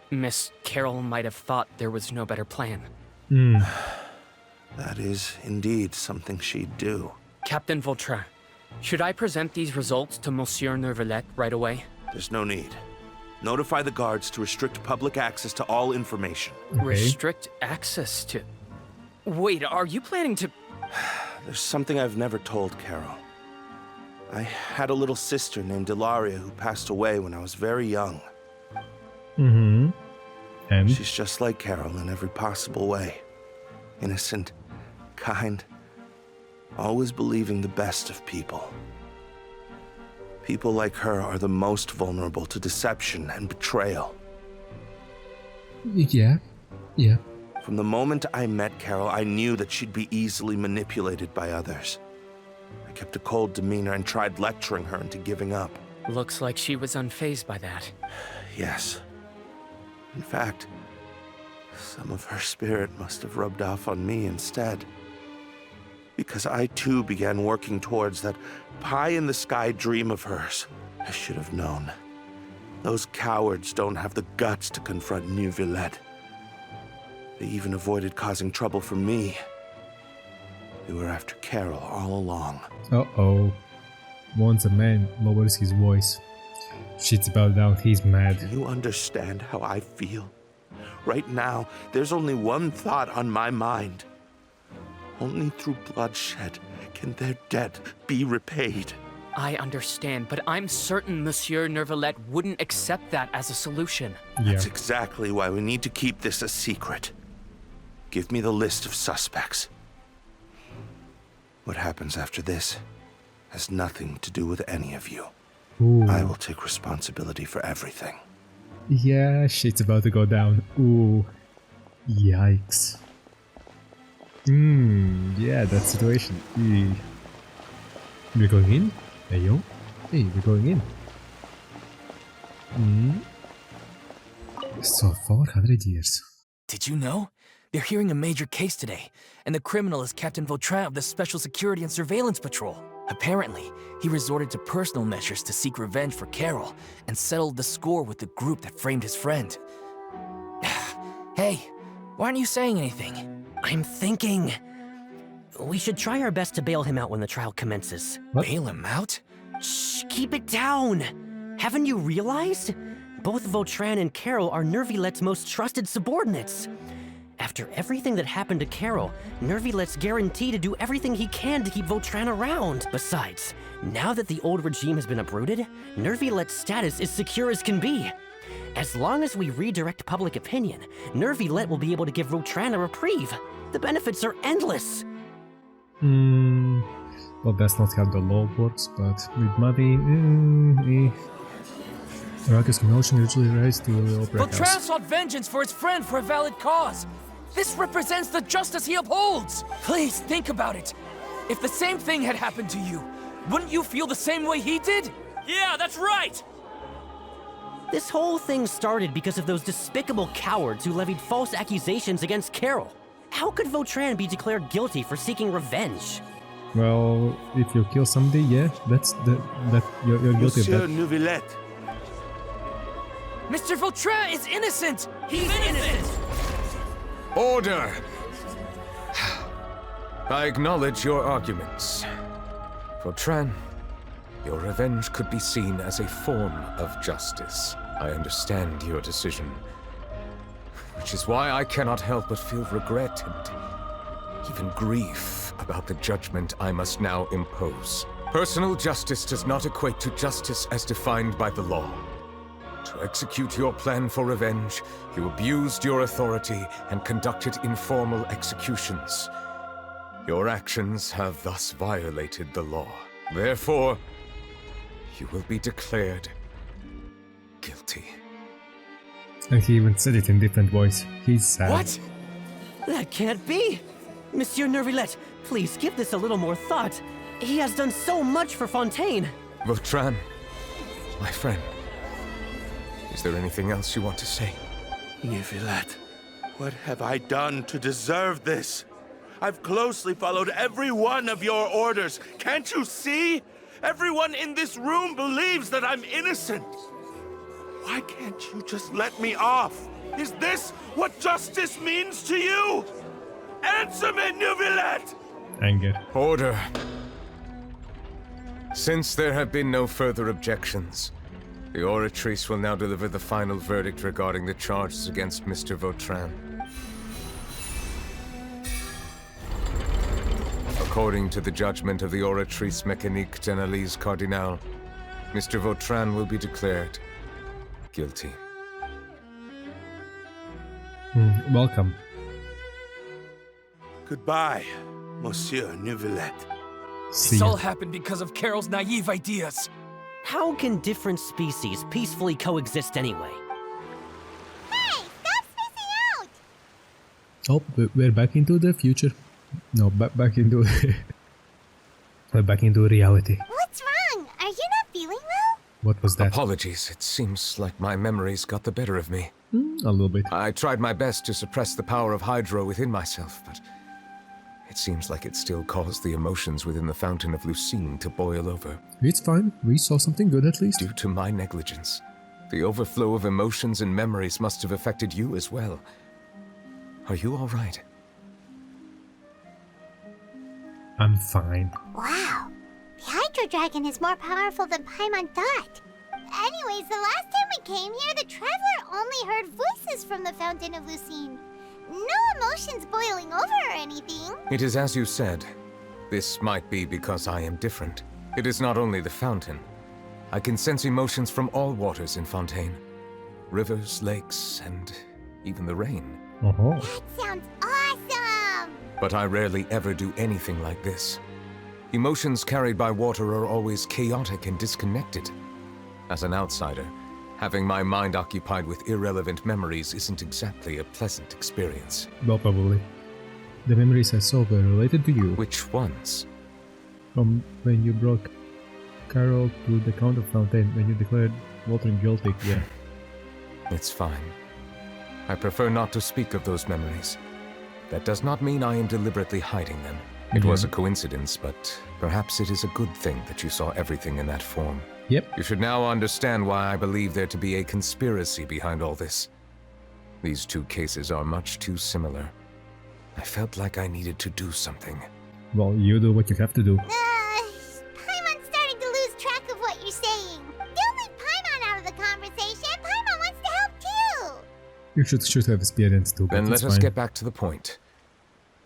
Miss Carroll might have thought there was no better plan. That is indeed something she'd do. Captain Vautrin, should I present these results to Monsieur Neuvillette right away? There's no need. Notify the guards to restrict public access to all information. Okay. Restrict access to... Wait, are you planning to... There's something I've never told Carol. I had a little sister named Ilaria who passed away when I was very young. And? She's just like Carol in every possible way. Innocent, kind, always believing the best of people. People like her are the most vulnerable to deception and betrayal. Yeah. From the moment I met Carol, I knew that she'd be easily manipulated by others. I kept a cold demeanor and tried lecturing her into giving up. Looks like she was unfazed by that. Yes. In fact, some of her spirit must have rubbed off on me instead. Because I too began working towards that pie-in-the-sky dream of hers. I should have known. Those cowards don't have the guts to confront Neuvillette. They even avoided causing trouble for me. They were after Carol all along. Uh-oh. Once a man lowers his voice, shit's about down, he's mad. Do you understand how I feel? Right now, there's only one thought on my mind. Only through bloodshed can their debt be repaid. I understand, but I'm certain Monsieur Neuvillette wouldn't accept that as a solution. That's exactly why we need to keep this a secret. Give me the list of suspects. What happens after this has nothing to do with any of you. Ooh. I will take responsibility for everything. Yeah, shit's about to go down. Ooh. Yikes. Yeah, that situation. We're going in? Hey, yo. Hey, we're going in. So, 400 years. Did you know? They're hearing a major case today, and the criminal is Captain Vautrin of the Special Security and Surveillance Patrol. Apparently, he resorted to personal measures to seek revenge for Carol and settled the score with the group that framed his friend. Hey, why aren't you saying anything? I'm thinking... we should try our best to bail him out when the trial commences. What? Bail him out? Shh, keep it down! Haven't you realized? Both Vautrin and Carol are Neuvillette's most trusted subordinates. After everything that happened to Carol, Neuvillette's guaranteed to do everything he can to keep Vautrin around. Besides, now that the old regime has been uprooted, Neuvillette's status is secure as can be. As long as we redirect public opinion, Neuvillette will be able to give Vautrin a reprieve. The benefits are endless. Well, that's not how the law works, but with money, Ruckus commotion usually rise to the opera Vautrin house. sought vengeance for his friend for a valid cause. This represents the justice he upholds. Please think about it. If the same thing had happened to you, wouldn't you feel the same way he did? Yeah, that's right! This whole thing started because of those despicable cowards who levied false accusations against Carol. How could Vautrin be declared guilty for seeking revenge? Well, if you kill somebody, yeah, you're guilty of Monsieur that. Neuvillette. Mr. Vautrin is innocent! He's innocent! Order! I acknowledge your arguments. Vautrin, your revenge could be seen as a form of justice. I understand your decision, which is why I cannot help but feel regret and even grief about the judgment I must now impose. Personal justice does not equate to justice as defined by the law. To execute your plan for revenge, you abused your authority and conducted informal executions. Your actions have thus violated the law. Therefore, you will be declared guilty. And he even said it in different voice. He's sad. What? That can't be! Monsieur Neuvillette, please give this a little more thought. He has done so much for Fontaine. Vautrin, my friend, is there anything else you want to say? Neuvillette, what have I done to deserve this? I've closely followed every one of your orders. Can't you see? Everyone in this room believes that I'm innocent. Why can't you just let me off? Is this what justice means to you? Answer me, Neuvillette! Anger. Order. Since there have been no further objections, the Oratrice will now deliver the final verdict regarding the charges against Mr. Vautrin. According to the judgment of the Oratrice Mécanique d'Analyse Cardinal, Mr. Vautrin will be declared guilty. Welcome. Goodbye, Monsieur Neuvillette. This all happened because of Carol's naive ideas. How can different species peacefully coexist anyway? Hey, stop spacing out! Oh, we're back into the future. No, back into we're back into reality. What's wrong? Are you not feeling well? What was that? Apologies, it seems like my memories got the better of me. A little bit. I tried my best to suppress the power of Hydro within myself, but it seems like it still caused the emotions within the Fountain of Lucine to boil over. It's fine. We saw something good at least. Due to my negligence, the overflow of emotions and memories must have affected you as well. Are you all right? I'm fine. Wow. The Hydro Dragon is more powerful than Paimon thought. Anyways, the last time we came here, the Traveler only heard voices from the Fountain of Lucine. No emotions boiling over or anything. It is as you said. This might be because I am different. It is not only the fountain. I can sense emotions from all waters in Fontaine. Rivers, lakes, and even the rain. That sounds awesome! But I rarely ever do anything like this. Emotions carried by water are always chaotic and disconnected. As an outsider, having my mind occupied with irrelevant memories isn't exactly a pleasant experience. Well, probably. The memories I saw were related to you. Which ones? From when you brought Carol to the Count of Fontaine, when you declared Walter guilty, yeah. It's fine. I prefer not to speak of those memories. That does not mean I am deliberately hiding them. It was a coincidence, but perhaps it is a good thing that you saw everything in that form. Yep. You should now understand why I believe there to be a conspiracy behind all this. These two cases are much too similar. I felt like I needed to do something. Well, you do what you have to do. Paimon's starting to lose track of what you're saying. Don't leave Paimon out of the conversation. Paimon wants to help too. You should have experience too. Then let us get back to the point.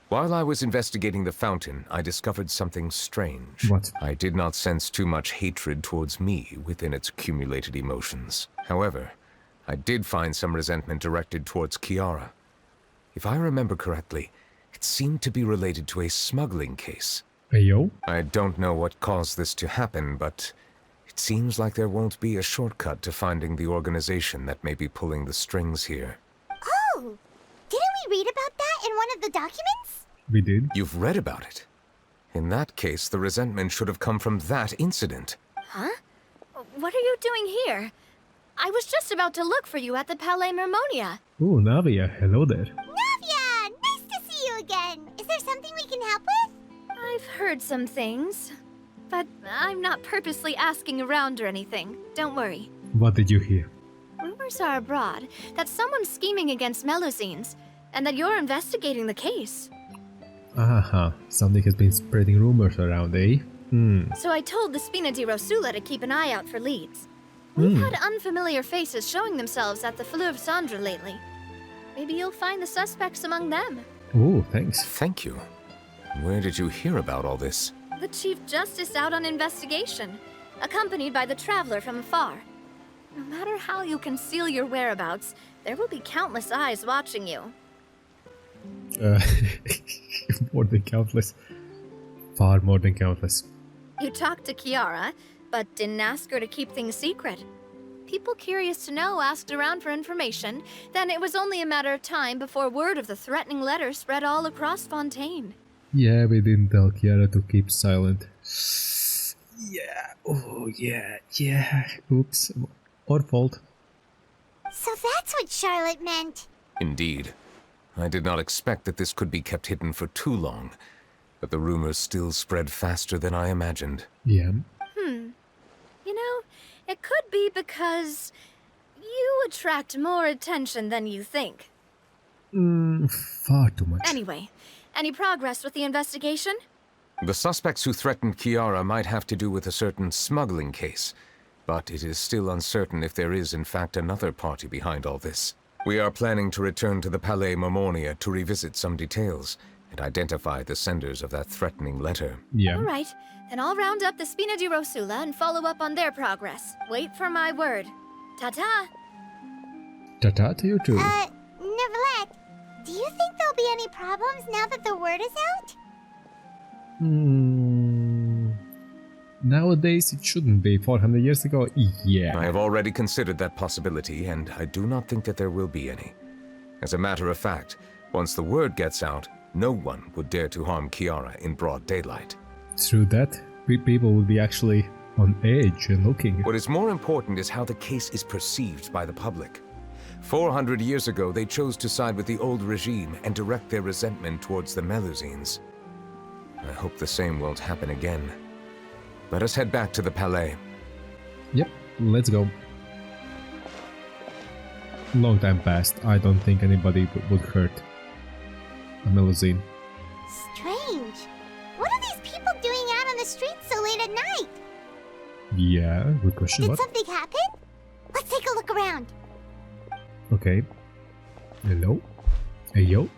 While I was investigating the fountain, I discovered something strange. What? I did not sense too much hatred towards me within its accumulated emotions. However, I did find some resentment directed towards Kiara. If I remember correctly, it seemed to be related to a smuggling case. Ayo? I don't know what caused this to happen, but it seems like there won't be a shortcut to finding the organization that may be pulling the strings here. Oh! Didn't we read about that in one of the documents? We did. You've read about it? In that case, the resentment should have come from that incident. Huh? What are you doing here? I was just about to look for you at the Palais Mermonia. Oh, Navia, hello there. Navia! Nice to see you again! heard some things. But I'm not purposely asking around or anything. Don't worry. What did you hear? Rumors are abroad that someone's scheming against Melusines, and that you're investigating the case. Aha, something has been spreading rumors around, eh? So I told the Spina di Rosula to keep an eye out for leads. We've had unfamiliar faces showing themselves at the Fleuve Cendre lately. Maybe you'll find the suspects among them. Oh, thanks. Thank you. Where did you hear about all this? The Chief Justice out on investigation, accompanied by the Traveler from afar. No matter how you conceal your whereabouts, there will be countless eyes watching you. More than countless. Far more than countless. You talked to Kiara, but didn't ask her to keep things secret. People curious to know asked around for information, then it was only a matter of time before word of the threatening letter spread all across Fontaine. Yeah, we didn't tell Kiara to keep silent. Yeah, oh yeah. Oops. Our fault. So that's what Charlotte meant. Indeed. I did not expect that this could be kept hidden for too long, but the rumors still spread faster than I imagined. Yeah. You know, it could be because you attract more attention than you think. Far too much. Anyway, any progress with the investigation? The suspects who threatened Kiara might have to do with a certain smuggling case, but it is still uncertain if there is in fact another party behind all this. We are planning to return to the Palais Mormonia to revisit some details and identify the senders of that threatening letter. Yeah. All right, then I'll round up the Spina di Rosula and follow up on their progress. Wait for my word. Ta-ta! Ta-ta to you too. Neuvillette, do you think there'll be any problems now that the word is out? Nowadays it shouldn't be. 400 years ago, yeah. I have already considered that possibility, and I do not think that there will be any. As a matter of fact, once the word gets out, no one would dare to harm Kiara in broad daylight. Through that, people will be actually on edge and looking. What is more important is how the case is perceived by the public. 400 years ago, they chose to side with the old regime and direct their resentment towards the Melusines. I hope the same won't happen again. Let us head back to the Palais. Yep, let's go. Long time passed. I don't think anybody would hurt a Melusine. Strange. What are these people doing out on the streets so late at night? Yeah, good question. Did What? something happen? Let's take a look around. Okay. Hello? Hey, yo?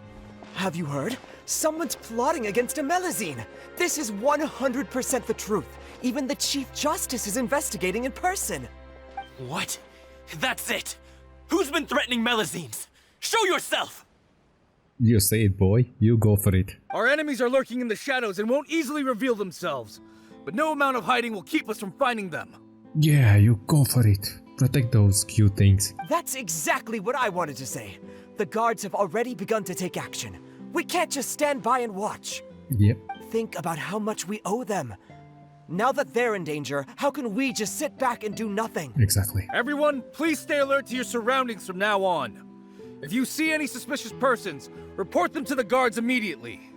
Have you heard? Someone's plotting against a Melusine. This is 100% the truth. Even the Chief Justice is investigating in person. What? That's it! Who's been threatening Melusines? Show yourself! You say it, boy. You go for it. Our enemies are lurking in the shadows and won't easily reveal themselves. But no amount of hiding will keep us from finding them. Yeah, you go for it. Protect those cute things. That's exactly what I wanted to say. The guards have already begun to take action. We can't just stand by and watch. Yep. Think about how much we owe them. Now that they're in danger, how can we just sit back and do nothing? Exactly. Everyone, please stay alert to your surroundings from now on. If you see any suspicious persons, report them to the guards immediately.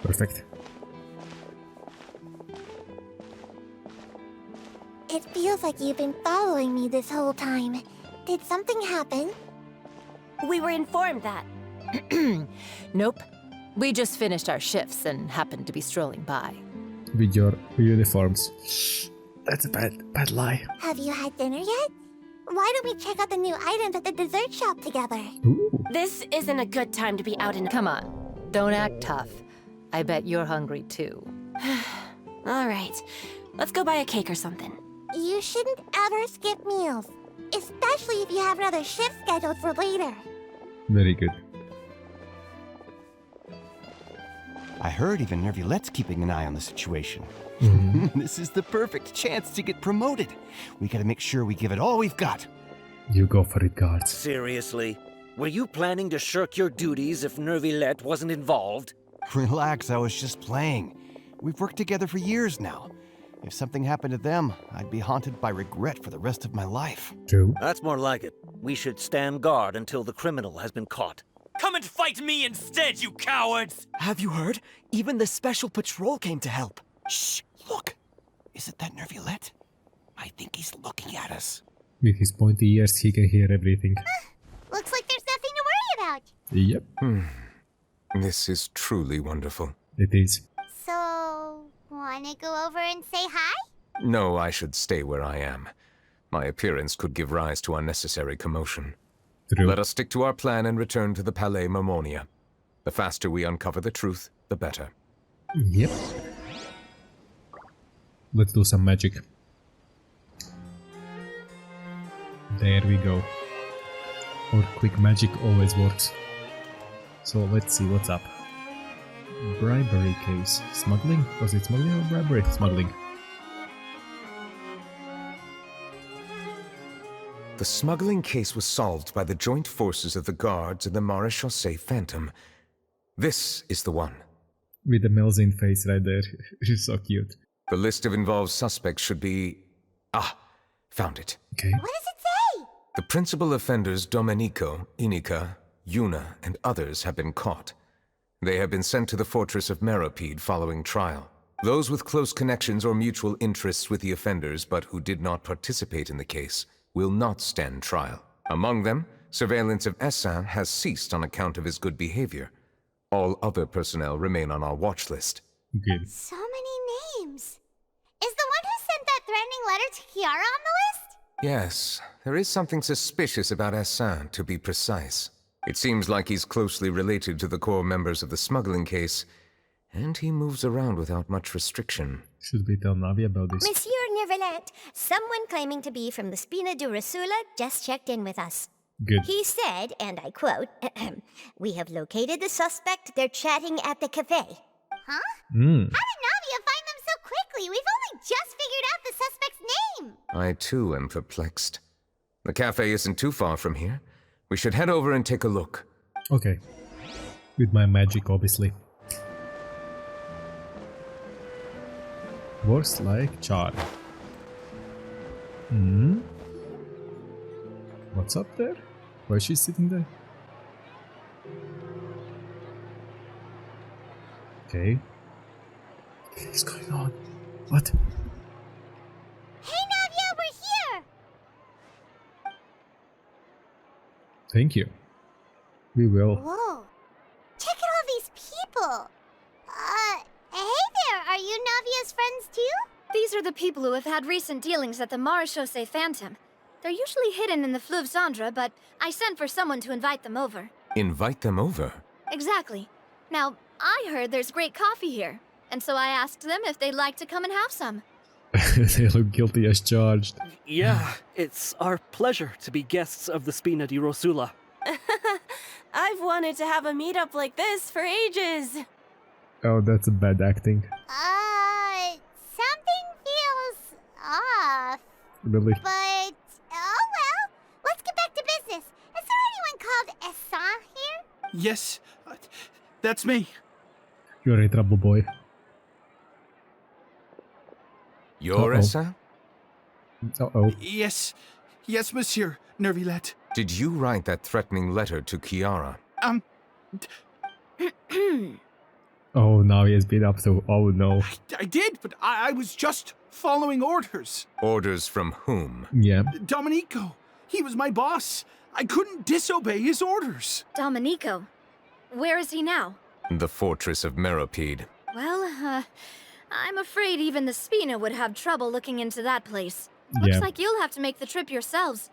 Perfect. It feels like you've been following me this whole time. Did something happen? We were informed that. Nope. We just finished our shifts and happened to be strolling by. With your uniforms. That's a bad lie. Have you had dinner yet? Why don't we check out the new items at the dessert shop together? Ooh. This isn't a good time to be out in... Come on. Don't act tough. I bet you're hungry too. All right. Let's go buy a cake or something. You shouldn't ever skip meals. Especially if you have another shift scheduled for later. Very good. I heard even Neuvillette's keeping an eye on the situation. This is the perfect chance to get promoted. We gotta make sure we give it all we've got. You go for it, guards. Seriously? Were you planning to shirk your duties if Neuvillette wasn't involved? Relax, I was just playing. We've worked together for years now. If something happened to them, I'd be haunted by regret for the rest of my life. True. That's more like it. We should stand guard until the criminal has been caught. Come and fight me instead, you cowards! Have you heard? Even the special patrol came to help. Shh! Look! Isn't that Neuvillette? I think he's looking at us. With his pointy ears, he can hear everything. Looks like there's nothing to worry about. Yep. This is truly wonderful. It is. So, wanna go over and say hi? No, I should stay where I am. My appearance could give rise to unnecessary commotion. True. Let us stick to our plan and return to the Palais Mermonia. The faster we uncover the truth, the better. Yep. Let's do some magic. There we go. Or quick magic always works. So let's see what's up. Bribery case. Smuggling? Was it smuggling or bribery? Smuggling. The smuggling case was solved by the joint forces of the guards and the Maréchaussée Phantom. This is the one. With the Melzin face right there. She's so cute. The list of involved suspects should be... Ah, found it. Okay. What does it say? The principal offenders Domenico, Inica, Yuna, and others have been caught. They have been sent to the fortress of Meropide following trial. Those with close connections or mutual interests with the offenders but who did not participate in the case will not stand trial. Among them, surveillance of Essin has ceased on account of his good behavior. All other personnel remain on our watch list. Good. So many names. Is the one who sent that threatening letter to Kiara on the list? Yes, there is something suspicious about Essin, to be precise. It seems like he's closely related to the core members of the smuggling case, and he moves around without much restriction. Should we tell Navi about this? Monsieur Neuvillette, someone claiming to be from the Spina di Rosula just checked in with us. Good. He said, and I quote, "We have located the suspect. They're chatting at the cafe." Huh? Mm. How did Navia find them so quickly? We've only just figured out the suspect's name. I too am perplexed. The cafe isn't too far from here. We should head over and take a look. Okay. With my magic, obviously. Works like charm. Hmm? What's up there? Why is she sitting there? Okay. What's going on? What? Hey, Navia, we're here! Thank you. We will. Whoa. Check out all these people. Hey there, are you Navia's friends too? These are the people who have had recent dealings at the Maréchaussée Phantom. They're usually hidden in the Fleuve Cendre, but I sent for someone to invite them over. Invite them over? Exactly. Now, I heard there's great coffee here, and so I asked them if they'd like to come and have some. They look guilty as charged. Yeah, it's our pleasure to be guests of the Spina di Rosula. I've wanted to have a meetup like this for ages. Oh, that's bad acting. Something feels off. Really? But, oh well. Let's get back to business. Is there anyone called Essin here? Yes, that's me. You're in trouble, boy. You're Essin? Uh-oh. Yes, monsieur Neuvillette. Did you write that threatening letter to Kiara? Oh, now he has been up to... Oh, no. I did, but I was just following orders. Orders from whom? Yeah. Domenico. He was my boss. I couldn't disobey his orders. Domenico? Where is he now? The fortress of Meropide. Well, I'm afraid even the Spina would have trouble looking into that place. Yeah. Looks like you'll have to make the trip yourselves.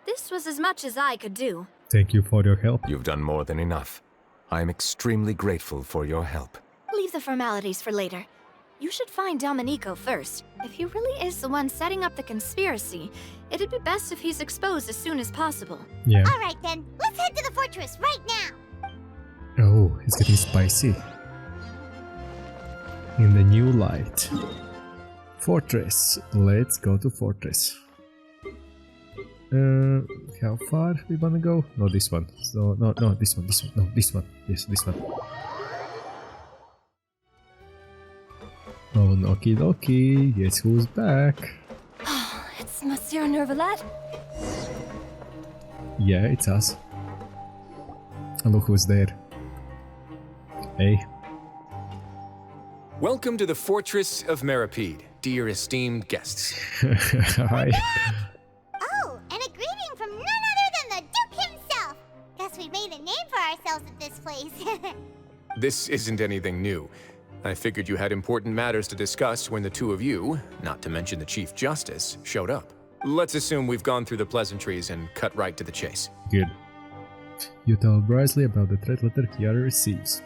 This was as much as I could do. Thank you for your help. You've done more than enough. I am extremely grateful for your help. Leave the formalities for later. You should find Domenico first. If he really is the one setting up the conspiracy, it'd be best if he's exposed as soon as possible. Yeah. Alright then, let's head to the fortress right now! Oh, it's getting spicy. In the new light. Fortress. Let's go to fortress. How far we wanna go? No, this one. So no, this one. No, this one. Yes, this one. Oh, okie dokie. Guess who's back? It's Monsieur Neuvillette. Yeah, it's us. And look who's there. Hey. Welcome to the Fortress of Meripede, dear esteemed guests. Hi. Oh, and a greeting from none other than the Duke himself! Guess we made a name for ourselves at this place. This isn't anything new. I figured you had important matters to discuss when the two of you, not to mention the Chief Justice, showed up. Let's assume we've gone through the pleasantries and cut right to the chase. Good. You tell Brisley about the threat letter Kiara receives.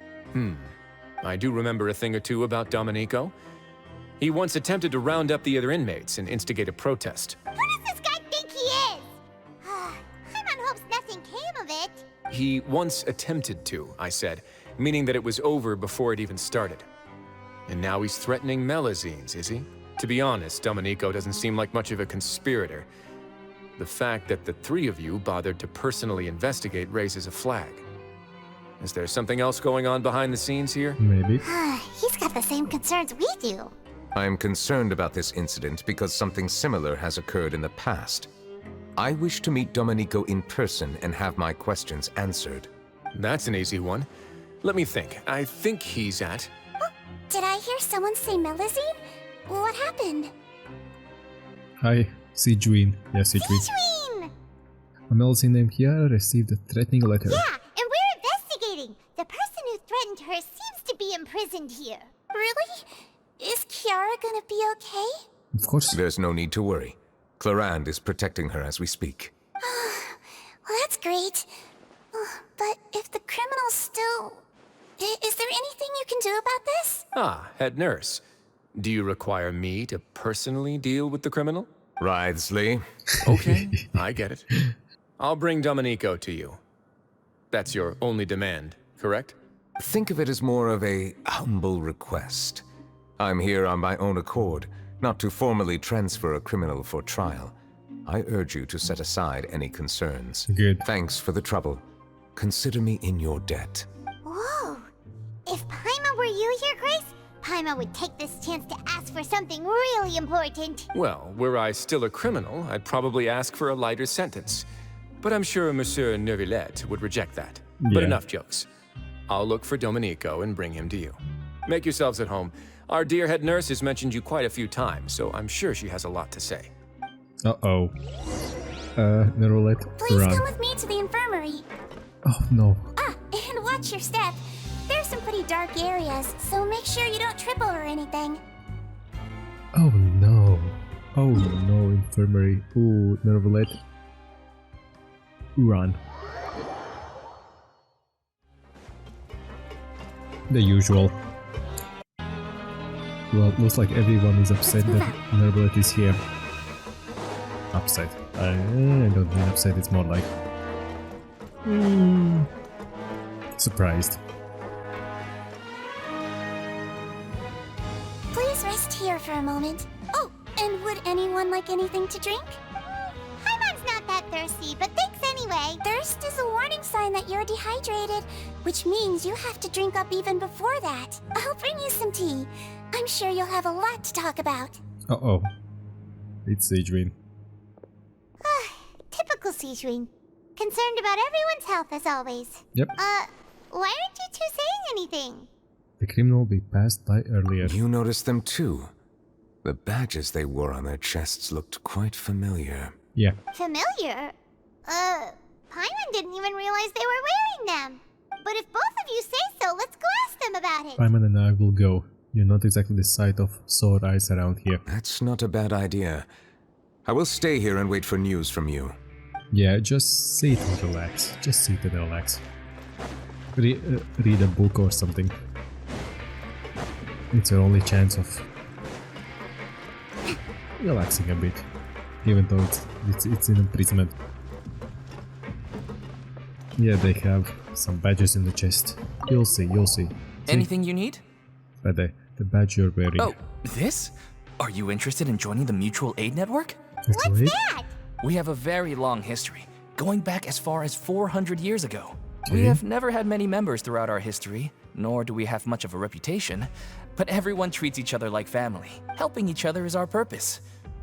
I do remember a thing or two about Domenico. He once attempted to round up the other inmates and instigate a protest. Who does this guy think he is? Paimon hopes nothing came of it. He once attempted to, I said, meaning that it was over before it even started. And now he's threatening Melazines, is he? To be honest, Domenico doesn't seem like much of a conspirator. The fact that the three of you bothered to personally investigate raises a flag. Is there something else going on behind the scenes here? Maybe. He's got the same concerns we do. I'm concerned about this incident because something similar has occurred in the past. I wish to meet Domenico in person and have my questions answered. That's an easy one. Let me think. I think he's at... Did I hear someone say Melazine? What happened? Hi, Sigewin. Yeah, Sigewin. Sigewin! A Melazine named Kiara received a threatening letter. Yeah, and we're investigating. The person who threatened her seems to be imprisoned here. Really? Is Kiara gonna be okay? Of course. There's no need to worry. Clarande is protecting her as we speak. Well, that's great. But if the criminal's still... Is there anything you can do about this? Ah, head nurse. Do you require me to personally deal with the criminal? Writhsley. Okay, I get it. I'll bring Domenico to you. That's your only demand, correct? Think of it as more of a humble request. I'm here on my own accord, not to formally transfer a criminal for trial. I urge you to set aside any concerns. Good. Thanks for the trouble. Consider me in your debt. Whoa! If Paimon were you here, Grace, Paimon would take this chance to ask for something really important. Well, were I still a criminal, I'd probably ask for a lighter sentence. But I'm sure Monsieur Neuvillette would reject that. But Yeah. enough jokes. I'll look for Domenico and bring him to you. Make yourselves at home. Our dear head nurse has mentioned you quite a few times, so I'm sure she has a lot to say. Uh-oh. Neuvillette, Please run. come with me to the infirmary. Oh, no. And watch your step. There's some pretty dark areas, so make sure you don't trip over anything. Oh, no. Oh, no, infirmary. Ooh, Neuvillette. Run. The usual. Well, looks like everyone is upset that Neuvillette is here. Upset. I don't mean upset, it's more like... surprised. Please rest here for a moment. Oh, and would anyone like anything to drink? Paimon's not that thirsty, but thanks anyway. Thirst is a warning sign that you're dehydrated, which means you have to drink up even before that. I'll bring you some tea. I'm sure you'll have a lot to talk about. Uh-oh. It's Sigewin. Typical Sigewin. Concerned about everyone's health as always. Yep. Why aren't you two saying anything? The criminal we passed by earlier. You noticed them too. The badges they wore on their chests looked quite familiar. Yeah. Familiar? Paimon didn't even realize they were wearing them. But if both of you say so, let's go ask them about it. Paimon and I will go. You're not exactly the sight of sore eyes around here. That's not a bad idea. I will stay here and wait for news from you. Yeah, just sit and relax. Just sit and relax. Read a book or something. It's your only chance of relaxing a bit, even though it's in imprisonment. Yeah, they have some badges in the chest. You'll see, you'll see. Anything you need? The badge you're wearing. Oh, this? Are you interested in joining the Mutual Aid Network? What's that? We have a very long history, going back as far as 400 years ago. Okay. We have never had many members throughout our history, nor do we have much of a reputation, but everyone treats each other like family. Helping each other is our purpose.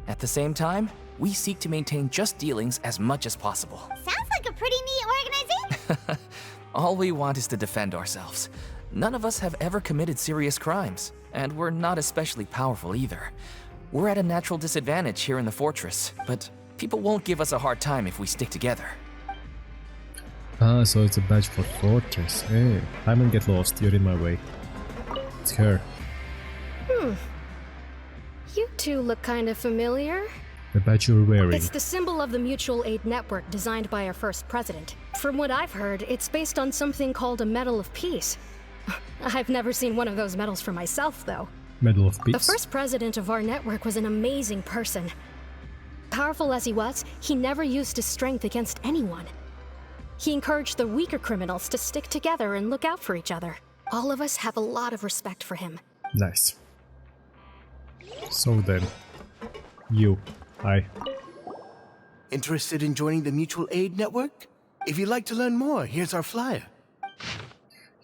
At the same time, we seek to maintain just dealings as much as possible. Sounds like a pretty neat organization. All we want is to defend ourselves. None of us have ever committed serious crimes, and we're not especially powerful either. We're at a natural disadvantage here in the fortress, but people won't give us a hard time if we stick together. Ah, so it's a badge for fortress. Hey, Hyman, get lost. You're in my way. It's her. You two look kind of familiar. The badge you're wearing. It's the symbol of the mutual aid network designed by our first president. From what I've heard, it's based on something called a Medal of Peace. I've never seen one of those medals for myself, though. Medal of Peace? The first president of our network was an amazing person. Powerful as he was, he never used his strength against anyone. He encouraged the weaker criminals to stick together and look out for each other. All of us have a lot of respect for him. Nice. So then, you. Hi. Interested in joining the Mutual Aid Network? If you'd like to learn more, here's our flyer.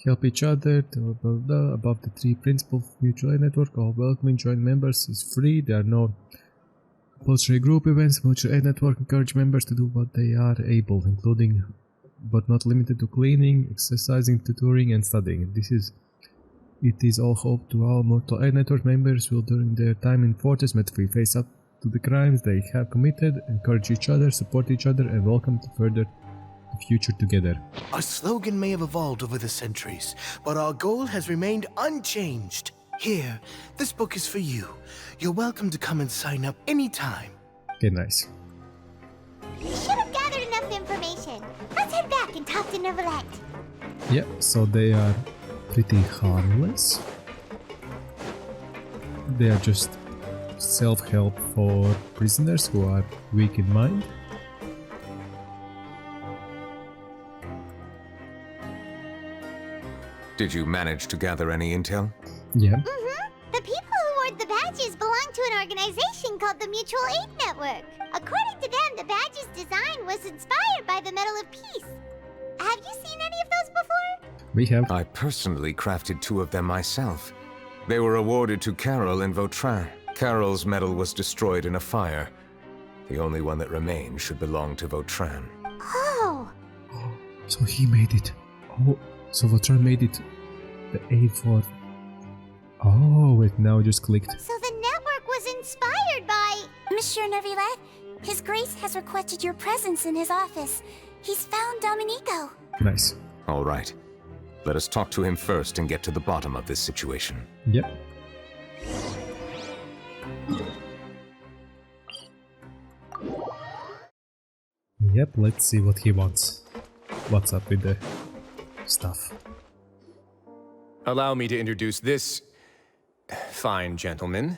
Help each other, blah, blah, blah. Above the 3 principles of Mutual Aid Network, all welcoming joint members is free. There are no compulsory group events. Mutual Aid Network encourage members to do what they are able, including but not limited to cleaning, exercising, tutoring, and studying. It is all hope to all Mutual Aid Network members will during their time in Fortress Metfree face up to the crimes they have committed, encourage each other, support each other, and welcome to further the future together. Our slogan may have evolved over the centuries, but our goal has remained unchanged. Here, this book is for you. You're welcome to come and sign up anytime. Okay, nice. We should have gathered enough information. Let's head back and talk to Neuvillette. Yeah, so they are pretty harmless. They are just self-help for prisoners who are weak in mind. Did you manage to gather any intel? Yeah. The people who wore the badges belong to an organization called the Mutual Aid Network. According to them, the badge's design was inspired by the Medal of Peace. Have you seen any of those before? We have. I personally crafted 2 of them myself. They were awarded to Carol and Vautrin. Carol's medal was destroyed in a fire. The only one that remained should belong to Vautrin. Oh! So he made it. Oh, so Vautrin made it. The aid for... Oh, wait, now I just clicked. So the network was inspired by... Monsieur Neuvillette, His Grace has requested your presence in his office. He's found Domenico. Nice. All right. Let us talk to him first and get to the bottom of this situation. Yep. Yep, let's see what he wants. What's up with the stuff? Allow me to introduce this fine gentleman,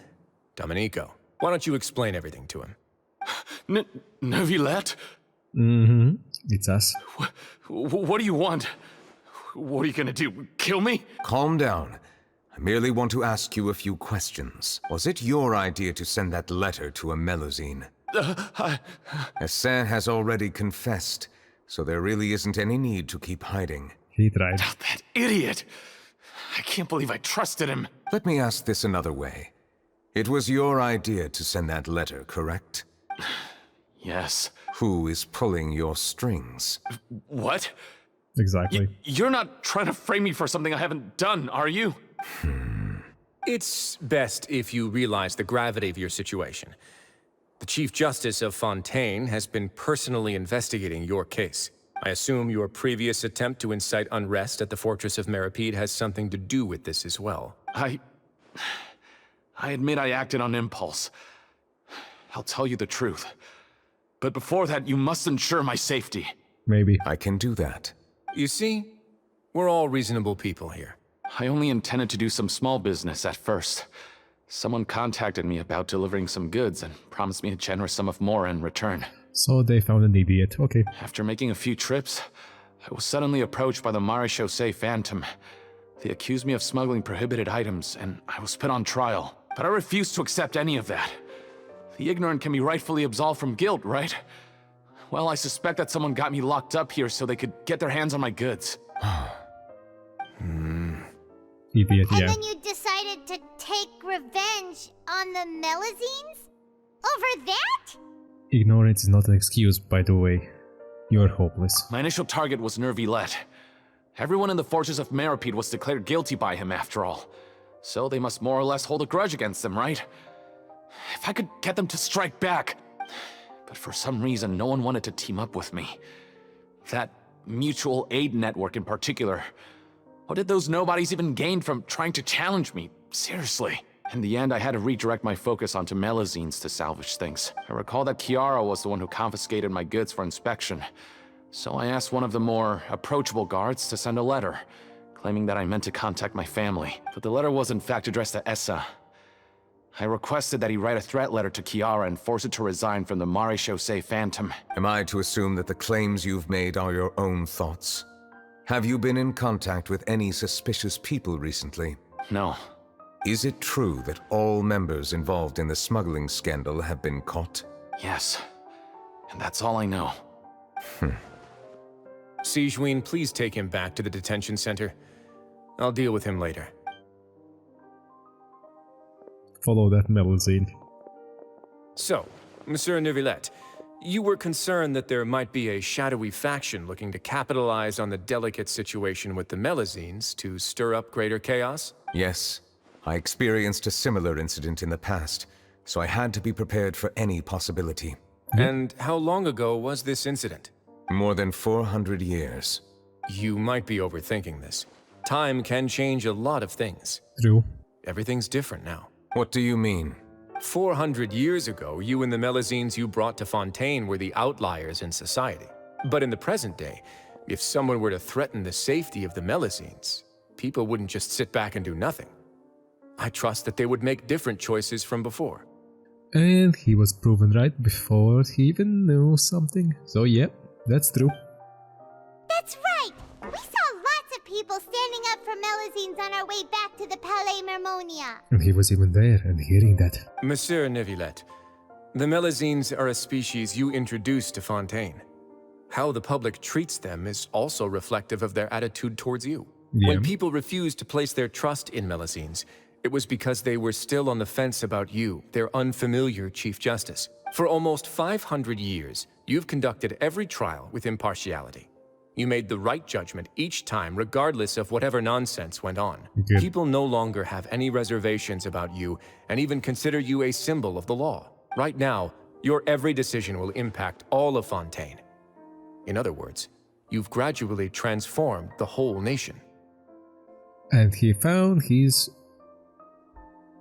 Domenico. Why don't you explain everything to him? Neuvillette? Mm-hmm. It's us. What do you want? What are you gonna do? Kill me? Calm down. I merely want to ask you a few questions. Was it your idea to send that letter to a Melusine? Essin has already confessed, so there really isn't any need to keep hiding. He tried. That idiot! I can't believe I trusted him. Let me ask this another way. It was your idea to send that letter, correct? Yes. Who is pulling your strings? What? Exactly. You're not trying to frame me for something I haven't done, are you? It's best if you realize the gravity of your situation. The Chief Justice of Fontaine has been personally investigating your case. I assume your previous attempt to incite unrest at the Fortress of Meripede has something to do with this as well. I admit I acted on impulse. I'll tell you the truth. But before that, you must ensure my safety. Maybe. I can do that. You see, we're all reasonable people here. I only intended to do some small business at first. Someone contacted me about delivering some goods and promised me a generous sum of more in return. So they found an idiot, okay. After making a few trips, I was suddenly approached by the Marechaussee Phantom. They accused me of smuggling prohibited items, and I was put on trial. But I refused to accept any of that. The ignorant can be rightfully absolved from guilt, right? Well, I suspect that someone got me locked up here so they could get their hands on my goods. Idiot, yeah. And then you decided to take revenge on the Melusines? Over that? Ignorance is not an excuse, by the way. You're hopeless. My initial target was Neuvillette, Everyone in the Fortress of Meropide was declared guilty by him after all. So they must more or less hold a grudge against them, right? If I could get them to strike back. But for some reason, no one wanted to team up with me. That mutual aid network in particular. What did those nobodies even gain from trying to challenge me? Seriously. In the end, I had to redirect my focus onto Melazines to salvage things. I recall that Kiara was the one who confiscated my goods for inspection. So I asked one of the more approachable guards to send a letter, claiming that I meant to contact my family. But the letter was in fact addressed to Essa. I requested that he write a threat letter to Kiara and force her to resign from the Maréchaussée Phantom. Am I to assume that the claims you've made are your own thoughts? Have you been in contact with any suspicious people recently? No. Is it true that all members involved in the smuggling scandal have been caught? Yes. And that's all I know. Sigewinne, please take him back to the detention center. I'll deal with him later. Follow that Melazine. So, Monsieur Neuvillette, you were concerned that there might be a shadowy faction looking to capitalize on the delicate situation with the Melazines to stir up greater chaos? Yes. I experienced a similar incident in the past, so I had to be prepared for any possibility. And how long ago was this incident? More than 400 years. You might be overthinking this. Time can change a lot of things. True. Everything's different now. What do you mean? 400 years ago, you and the Melazines you brought to Fontaine were the outliers in society. But in the present day, if someone were to threaten the safety of the Melazines, people wouldn't just sit back and do nothing. I trust that they would make different choices from before. And he was proven right before he even knew something. So yeah, that's true. That's right! We saw lots of people standing up for Melazines on our way back to the Palais Mermonia. And he was even there and hearing that. Monsieur Neuvillette, the Melazines are a species you introduced to Fontaine. How the public treats them is also reflective of their attitude towards you. Yeah. When people refused to place their trust in Melazines, it was because they were still on the fence about you, their unfamiliar Chief Justice. For almost 500 years, you've conducted every trial with impartiality. You made the right judgment each time, regardless of whatever nonsense went on. Good. People no longer have any reservations about you and even consider you a symbol of the law. Right now, your every decision will impact all of Fontaine. In other words, you've gradually transformed the whole nation. And he found his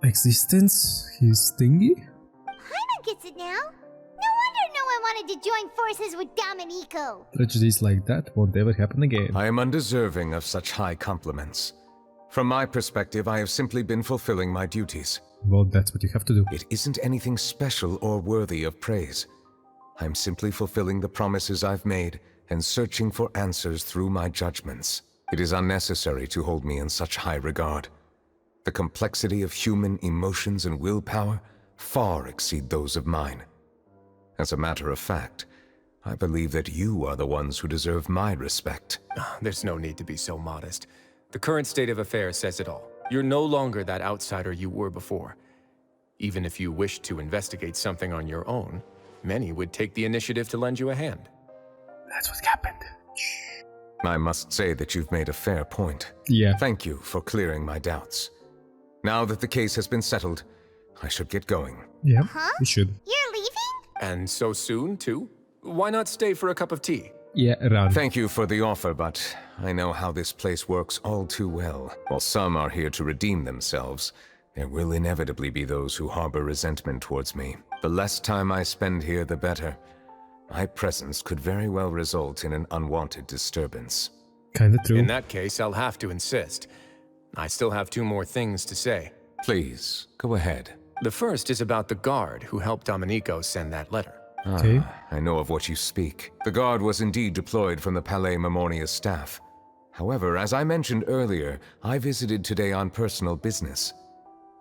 existence, his thingy? Paimon gets it now. No wonder no one wanted to join forces with Domenico. Tragedies like that won't ever happen again. I am undeserving of such high compliments. From my perspective, I have simply been fulfilling my duties. Well, that's what you have to do. It isn't anything special or worthy of praise. I'm simply fulfilling the promises I've made and searching for answers through my judgments. It is unnecessary to hold me in such high regard. The complexity of human emotions and willpower far exceed those of mine. As a matter of fact, I believe that you are the ones who deserve my respect. There's no need to be so modest. The current state of affairs says it all. You're no longer that outsider you were before. Even if you wished to investigate something on your own, many would take the initiative to lend you a hand. That's what happened. I must say that you've made a fair point. Yeah. Thank you for clearing my doubts. Now that the case has been settled, I should get going. Yeah, we should. You're leaving? And so soon, too? Why not stay for a cup of tea? Yeah, around. Thank you for the offer, but I know how this place works all too well. While some are here to redeem themselves, there will inevitably be those who harbor resentment towards me. The less time I spend here, the better. My presence could very well result in an unwanted disturbance. Kinda true. In that case, I'll have to insist. I still have 2 more things to say. Please, go ahead. The first is about the guard who helped Domenico send that letter. Okay. I know of what you speak. The guard was indeed deployed from the Palais Mermonia's staff. However, as I mentioned earlier, I visited today on personal business.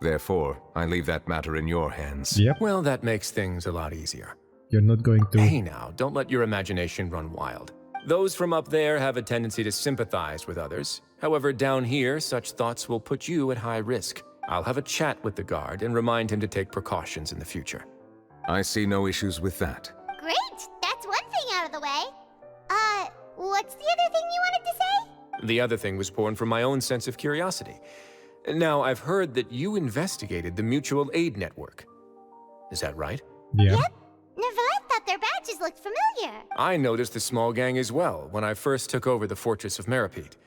Therefore, I leave that matter in your hands. Yep. Well, that makes things a lot easier. You're not going to... Hey now, don't let your imagination run wild. Those from up there have a tendency to sympathize with others. However, down here, such thoughts will put you at high risk. I'll have a chat with the guard and remind him to take precautions in the future. I see no issues with that. Great! That's one thing out of the way. What's the other thing you wanted to say? The other thing was born from my own sense of curiosity. Now, I've heard that you investigated the mutual aid network. Is that right? Yeah. Yep. Neuvillette thought their badges looked familiar. I noticed the small gang as well when I first took over the fortress of Meripede.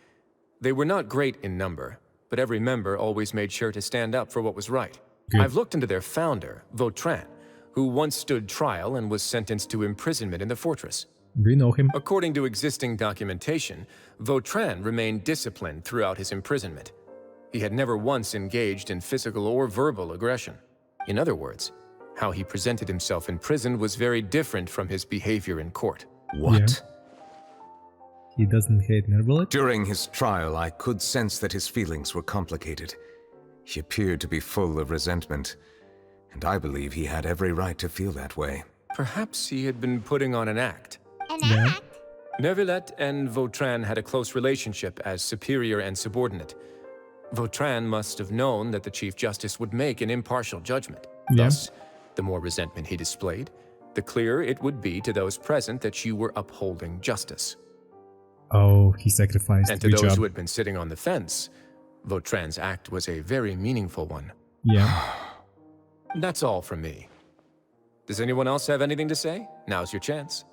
They were not great in number, but every member always made sure to stand up for what was right. Good. I've looked into their founder, Vautrin, who once stood trial and was sentenced to imprisonment in the fortress. Do you know him? According to existing documentation, Vautrin remained disciplined throughout his imprisonment. He had never once engaged in physical or verbal aggression. In other words, how he presented himself in prison was very different from his behavior in court. What? Yeah. He doesn't hate Neuvillette? During his trial, I could sense that his feelings were complicated. He appeared to be full of resentment, and I believe he had every right to feel that way. Perhaps he had been putting on an act. An act? Neuvillette and Vautrin had a close relationship as superior and subordinate. Vautrin must have known that the Chief Justice would make an impartial judgment. Yeah. Thus, the more resentment he displayed, the clearer it would be to those present that you were upholding justice. Oh, he sacrificed. And to Good those job. who had been sitting on the fence, Vautrin's act was a very meaningful one. Yeah. That's all from me. Does anyone else have anything to say? Now's your chance.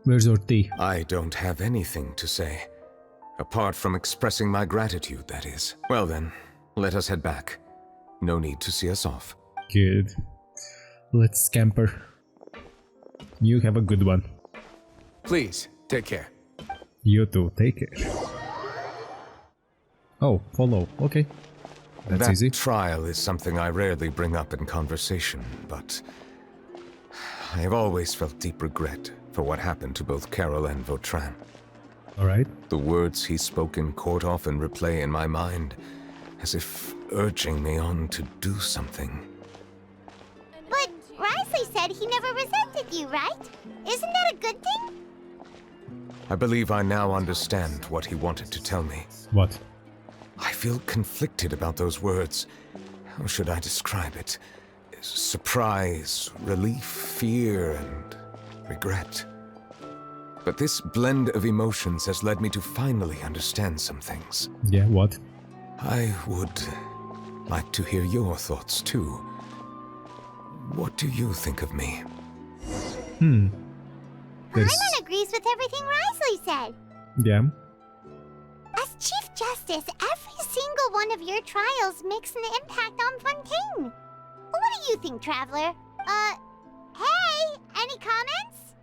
Where's your tea? I don't have anything to say. Apart from expressing my gratitude, that is. Well then, let us head back. No need to see us off. Good. Let's scamper. You have a good one. Please, take care. You too, take care. Oh, follow. Okay. That's that easy. trial is something I rarely bring up in conversation, but I have always felt deep regret for what happened to both Carol and Vautrin. Alright. The words he spoke in court often replay in my mind, as if urging me on to do something. But Risley said he never resented you, right? Isn't that a good thing? I believe I now understand what he wanted to tell me. What? I feel conflicted about those words. How should I describe it? Surprise, relief, fear, and regret. But this blend of emotions has led me to finally understand some things. Yeah, what? I would like to hear your thoughts too. What do you think of me? Paimon agrees with everything Risley said. Yeah. As Chief Justice, every single one of your trials makes an impact on Fontaine. What do you think, Traveler? Hey, any comments?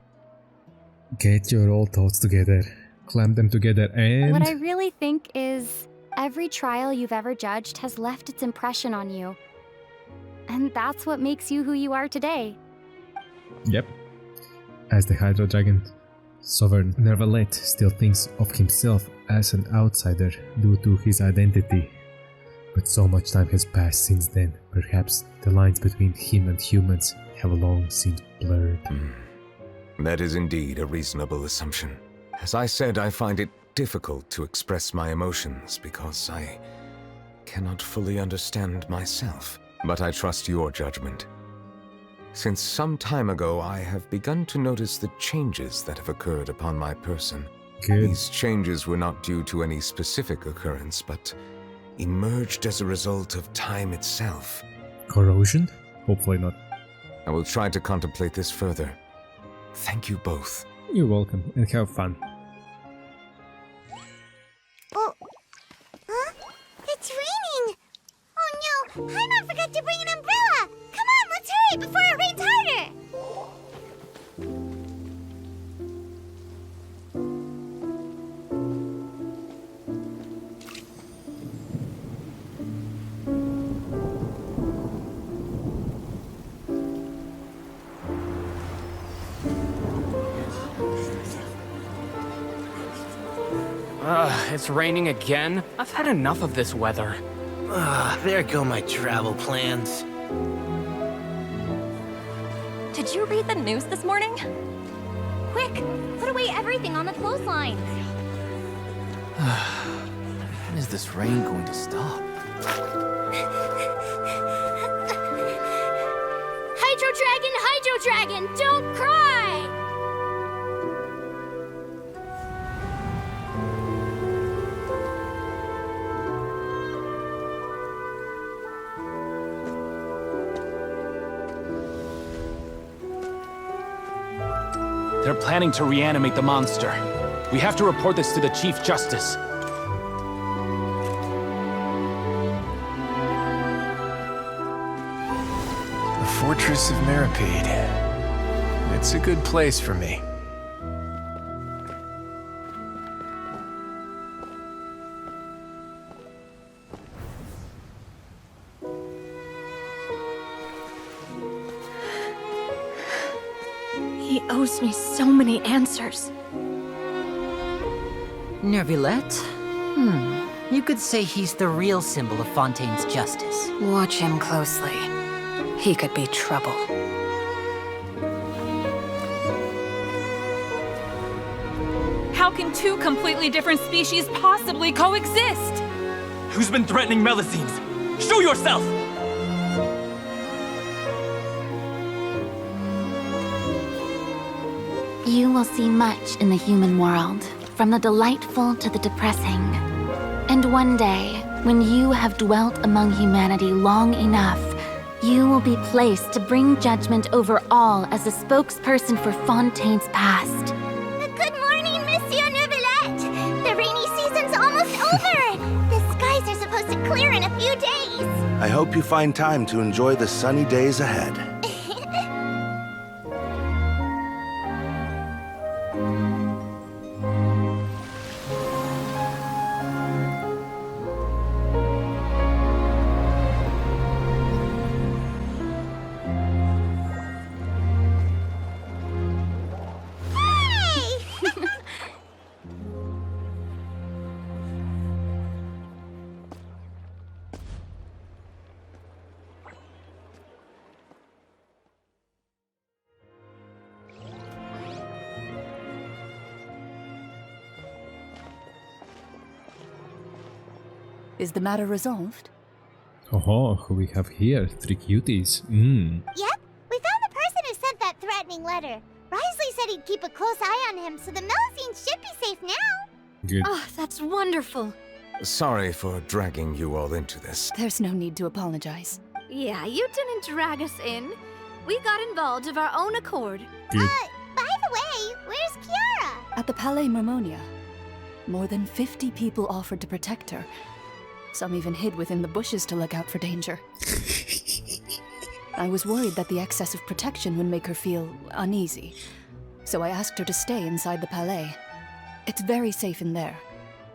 Get your old thoughts together. Clamp them together and... What I really think is, every trial you've ever judged has left its impression on you. And that's what makes you who you are today. Yep. As the Hydro Dragon, Sovereign Neuvillette still thinks of himself as an outsider due to his identity. But so much time has passed since then, perhaps the lines between him and humans have long since blurred. That is indeed a reasonable assumption. As I said, I find it difficult to express my emotions because I cannot fully understand myself. But I trust your judgment. Since some time ago, I have begun to notice the changes that have occurred upon my person. Good. These changes were not due to any specific occurrence, but emerged as a result of time itself. Corrosion? Hopefully not. I will try to contemplate this further. Thank you both. You're welcome, and have fun. Oh, huh? It's raining! Oh no, Paimon forgot to bring an umbrella! Come on, let's hurry before it rains harder! It's raining again? I've had enough of this weather. There go my travel plans. Did you read the news this morning? Quick, put away everything on the clothesline. When is this rain going to stop? Hydro Dragon, don't cry! They're planning to reanimate the monster. We have to report this to the Chief Justice. The Fortress of Meripede. It's a good place for me. He owes me so many answers. Neuvillette? You could say he's the real symbol of Fontaine's justice. Watch him closely. He could be trouble. How can two completely different species possibly coexist? Who's been threatening Melusines? Show yourself! You will see much in the human world, from the delightful to the depressing. And one day, when you have dwelt among humanity long enough, you will be placed to bring judgment over all as a spokesperson for Fontaine's past. Good morning, Monsieur Neuvillette! The rainy season's almost over! The skies are supposed to clear in a few days! I hope you find time to enjoy the sunny days ahead. Is the matter resolved? Oh, who we have here? 3 cuties. Yep, we found the person who sent that threatening letter. Risley said he'd keep a close eye on him, so the Melusines should be safe now. Good. Oh, that's wonderful. Sorry for dragging you all into this. There's no need to apologize. Yeah, you didn't drag us in. We got involved of our own accord. Good. By the way, where's Kiara? At the Palais Mermonia, more than 50 people offered to protect her. Some even hid within the bushes to look out for danger. I was worried that the excess of protection would make her feel uneasy, so I asked her to stay inside the Palais. It's very safe in there.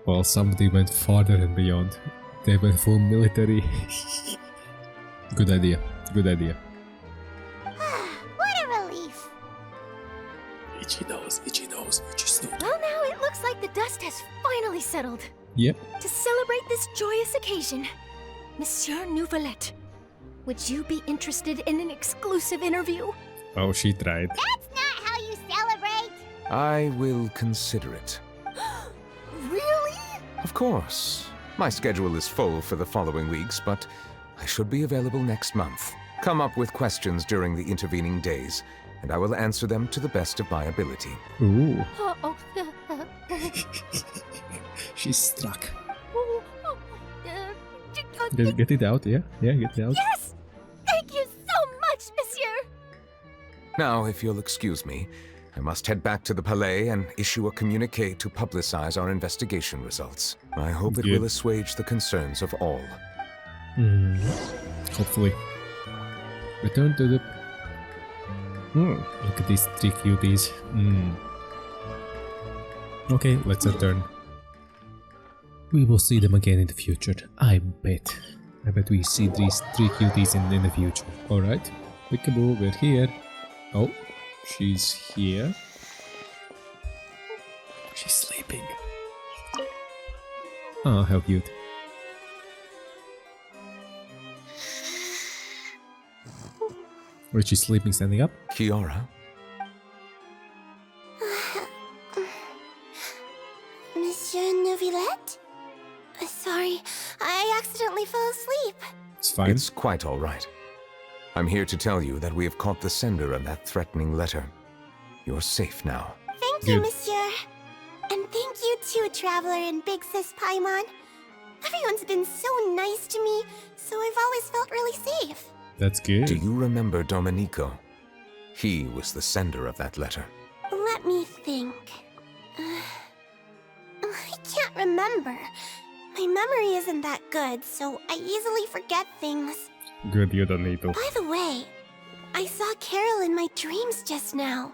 Well, somebody went farther and beyond. They went full military. Good idea. Good idea. What a relief. Itchy nose, itchy nose, itchy snoot. Well, now it looks like the dust has finally settled. Yep. To celebrate this joyous occasion, Monsieur Neuvillette, would you be interested in an exclusive interview? Oh, she tried. That's not how you celebrate! I will consider it. Really? Of course. My schedule is full for the following weeks, but I should be available next month. Come up with questions during the intervening days, and I will answer them to the best of my ability. Ooh. Oh, She's struck. Get it out, yeah? Yeah, get it out. Yes! Thank you so much, Monsieur! Now, if you'll excuse me, I must head back to the Palais and issue a communique to publicize our investigation results. I hope it will assuage the concerns of all. Hopefully. Return to the... Look at these 3 cuties. Okay, let's return. We will see them again in the future. I bet. I bet we see these 3 cuties in the future. Alright. Peekaboo, we're here. Oh, she's here. She's sleeping. Oh, how cute. Where she's sleeping, standing up? Kiara? Monsieur Neuvillette? Sorry, I accidentally fell asleep. It's fine. It's quite all right. I'm here to tell you that we have caught the sender of that threatening letter. You're safe now. Thank you, Monsieur. And thank you too, Traveler and Big Sis Paimon. Everyone's been so nice to me, so I've always felt really safe. That's good. Do you remember Domenico? He was the sender of that letter. Let Let me think. I can't remember. My memory isn't that good, so I easily forget things. Good, you don't need to. By the way, I saw Carol in my dreams just now.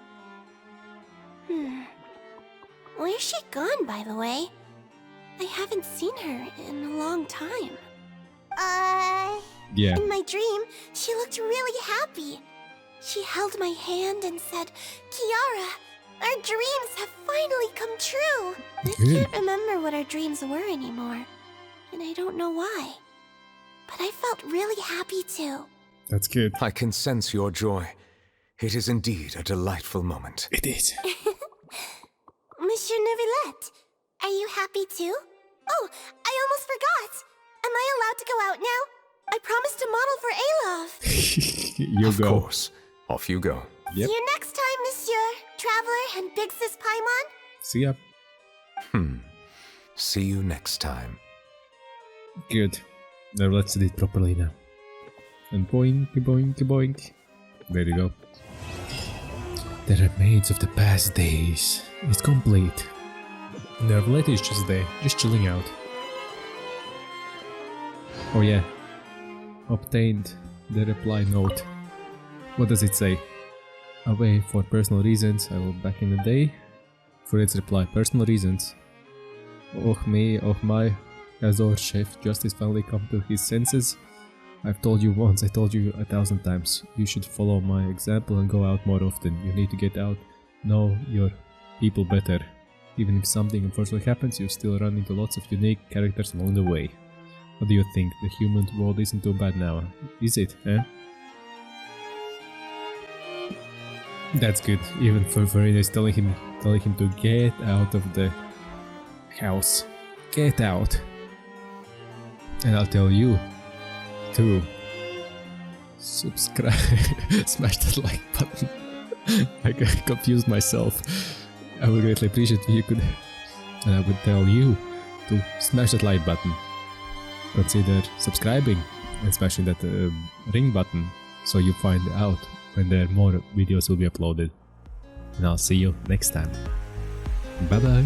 Where's she gone, by the way? I haven't seen her in a long time. Yeah. In my dream, she looked really happy. She held my hand and said, "Kiara, our dreams have finally come true." I can't remember what our dreams were anymore, and I don't know why. But I felt really happy too. That's good. I can sense your joy. It is indeed a delightful moment. It is. Monsieur Neuvillette, are you happy too? Oh, I almost forgot. Am I allowed to go out now? I promised to model for Alof. You of go. Of course. Off you go. Yep. See you next time, Monsieur, Traveler, and Big Sis Paimon. See ya. See you next time. Good. Now let's do it properly now. And boink, boink, boink. There you go. The remains of the past days. It's complete. Neuvillette is just there, just chilling out. Oh yeah. Obtained the reply note. What does it say? Away for personal reasons, I will back in the day. For its reply, personal reasons. Oh me, oh my, has our Chief Justice finally come to his senses? I've told you once, I told you 1,000 times. You should follow my example and go out more often. You need to get out, know your people better. Even if something unfortunately happens, you still run into lots of unique characters along the way. What do you think? The human world isn't too bad now, is it, eh? That's good. Even Farina is telling him to get out of the house. Get out. And I'll tell you to subscribe. Smash that like button. I got confused myself. I would greatly appreciate if you could. And I would tell you to smash that like button. Consider subscribing and smashing that ring button so you find out when there more videos will be uploaded. And I'll see you next time. Bye bye.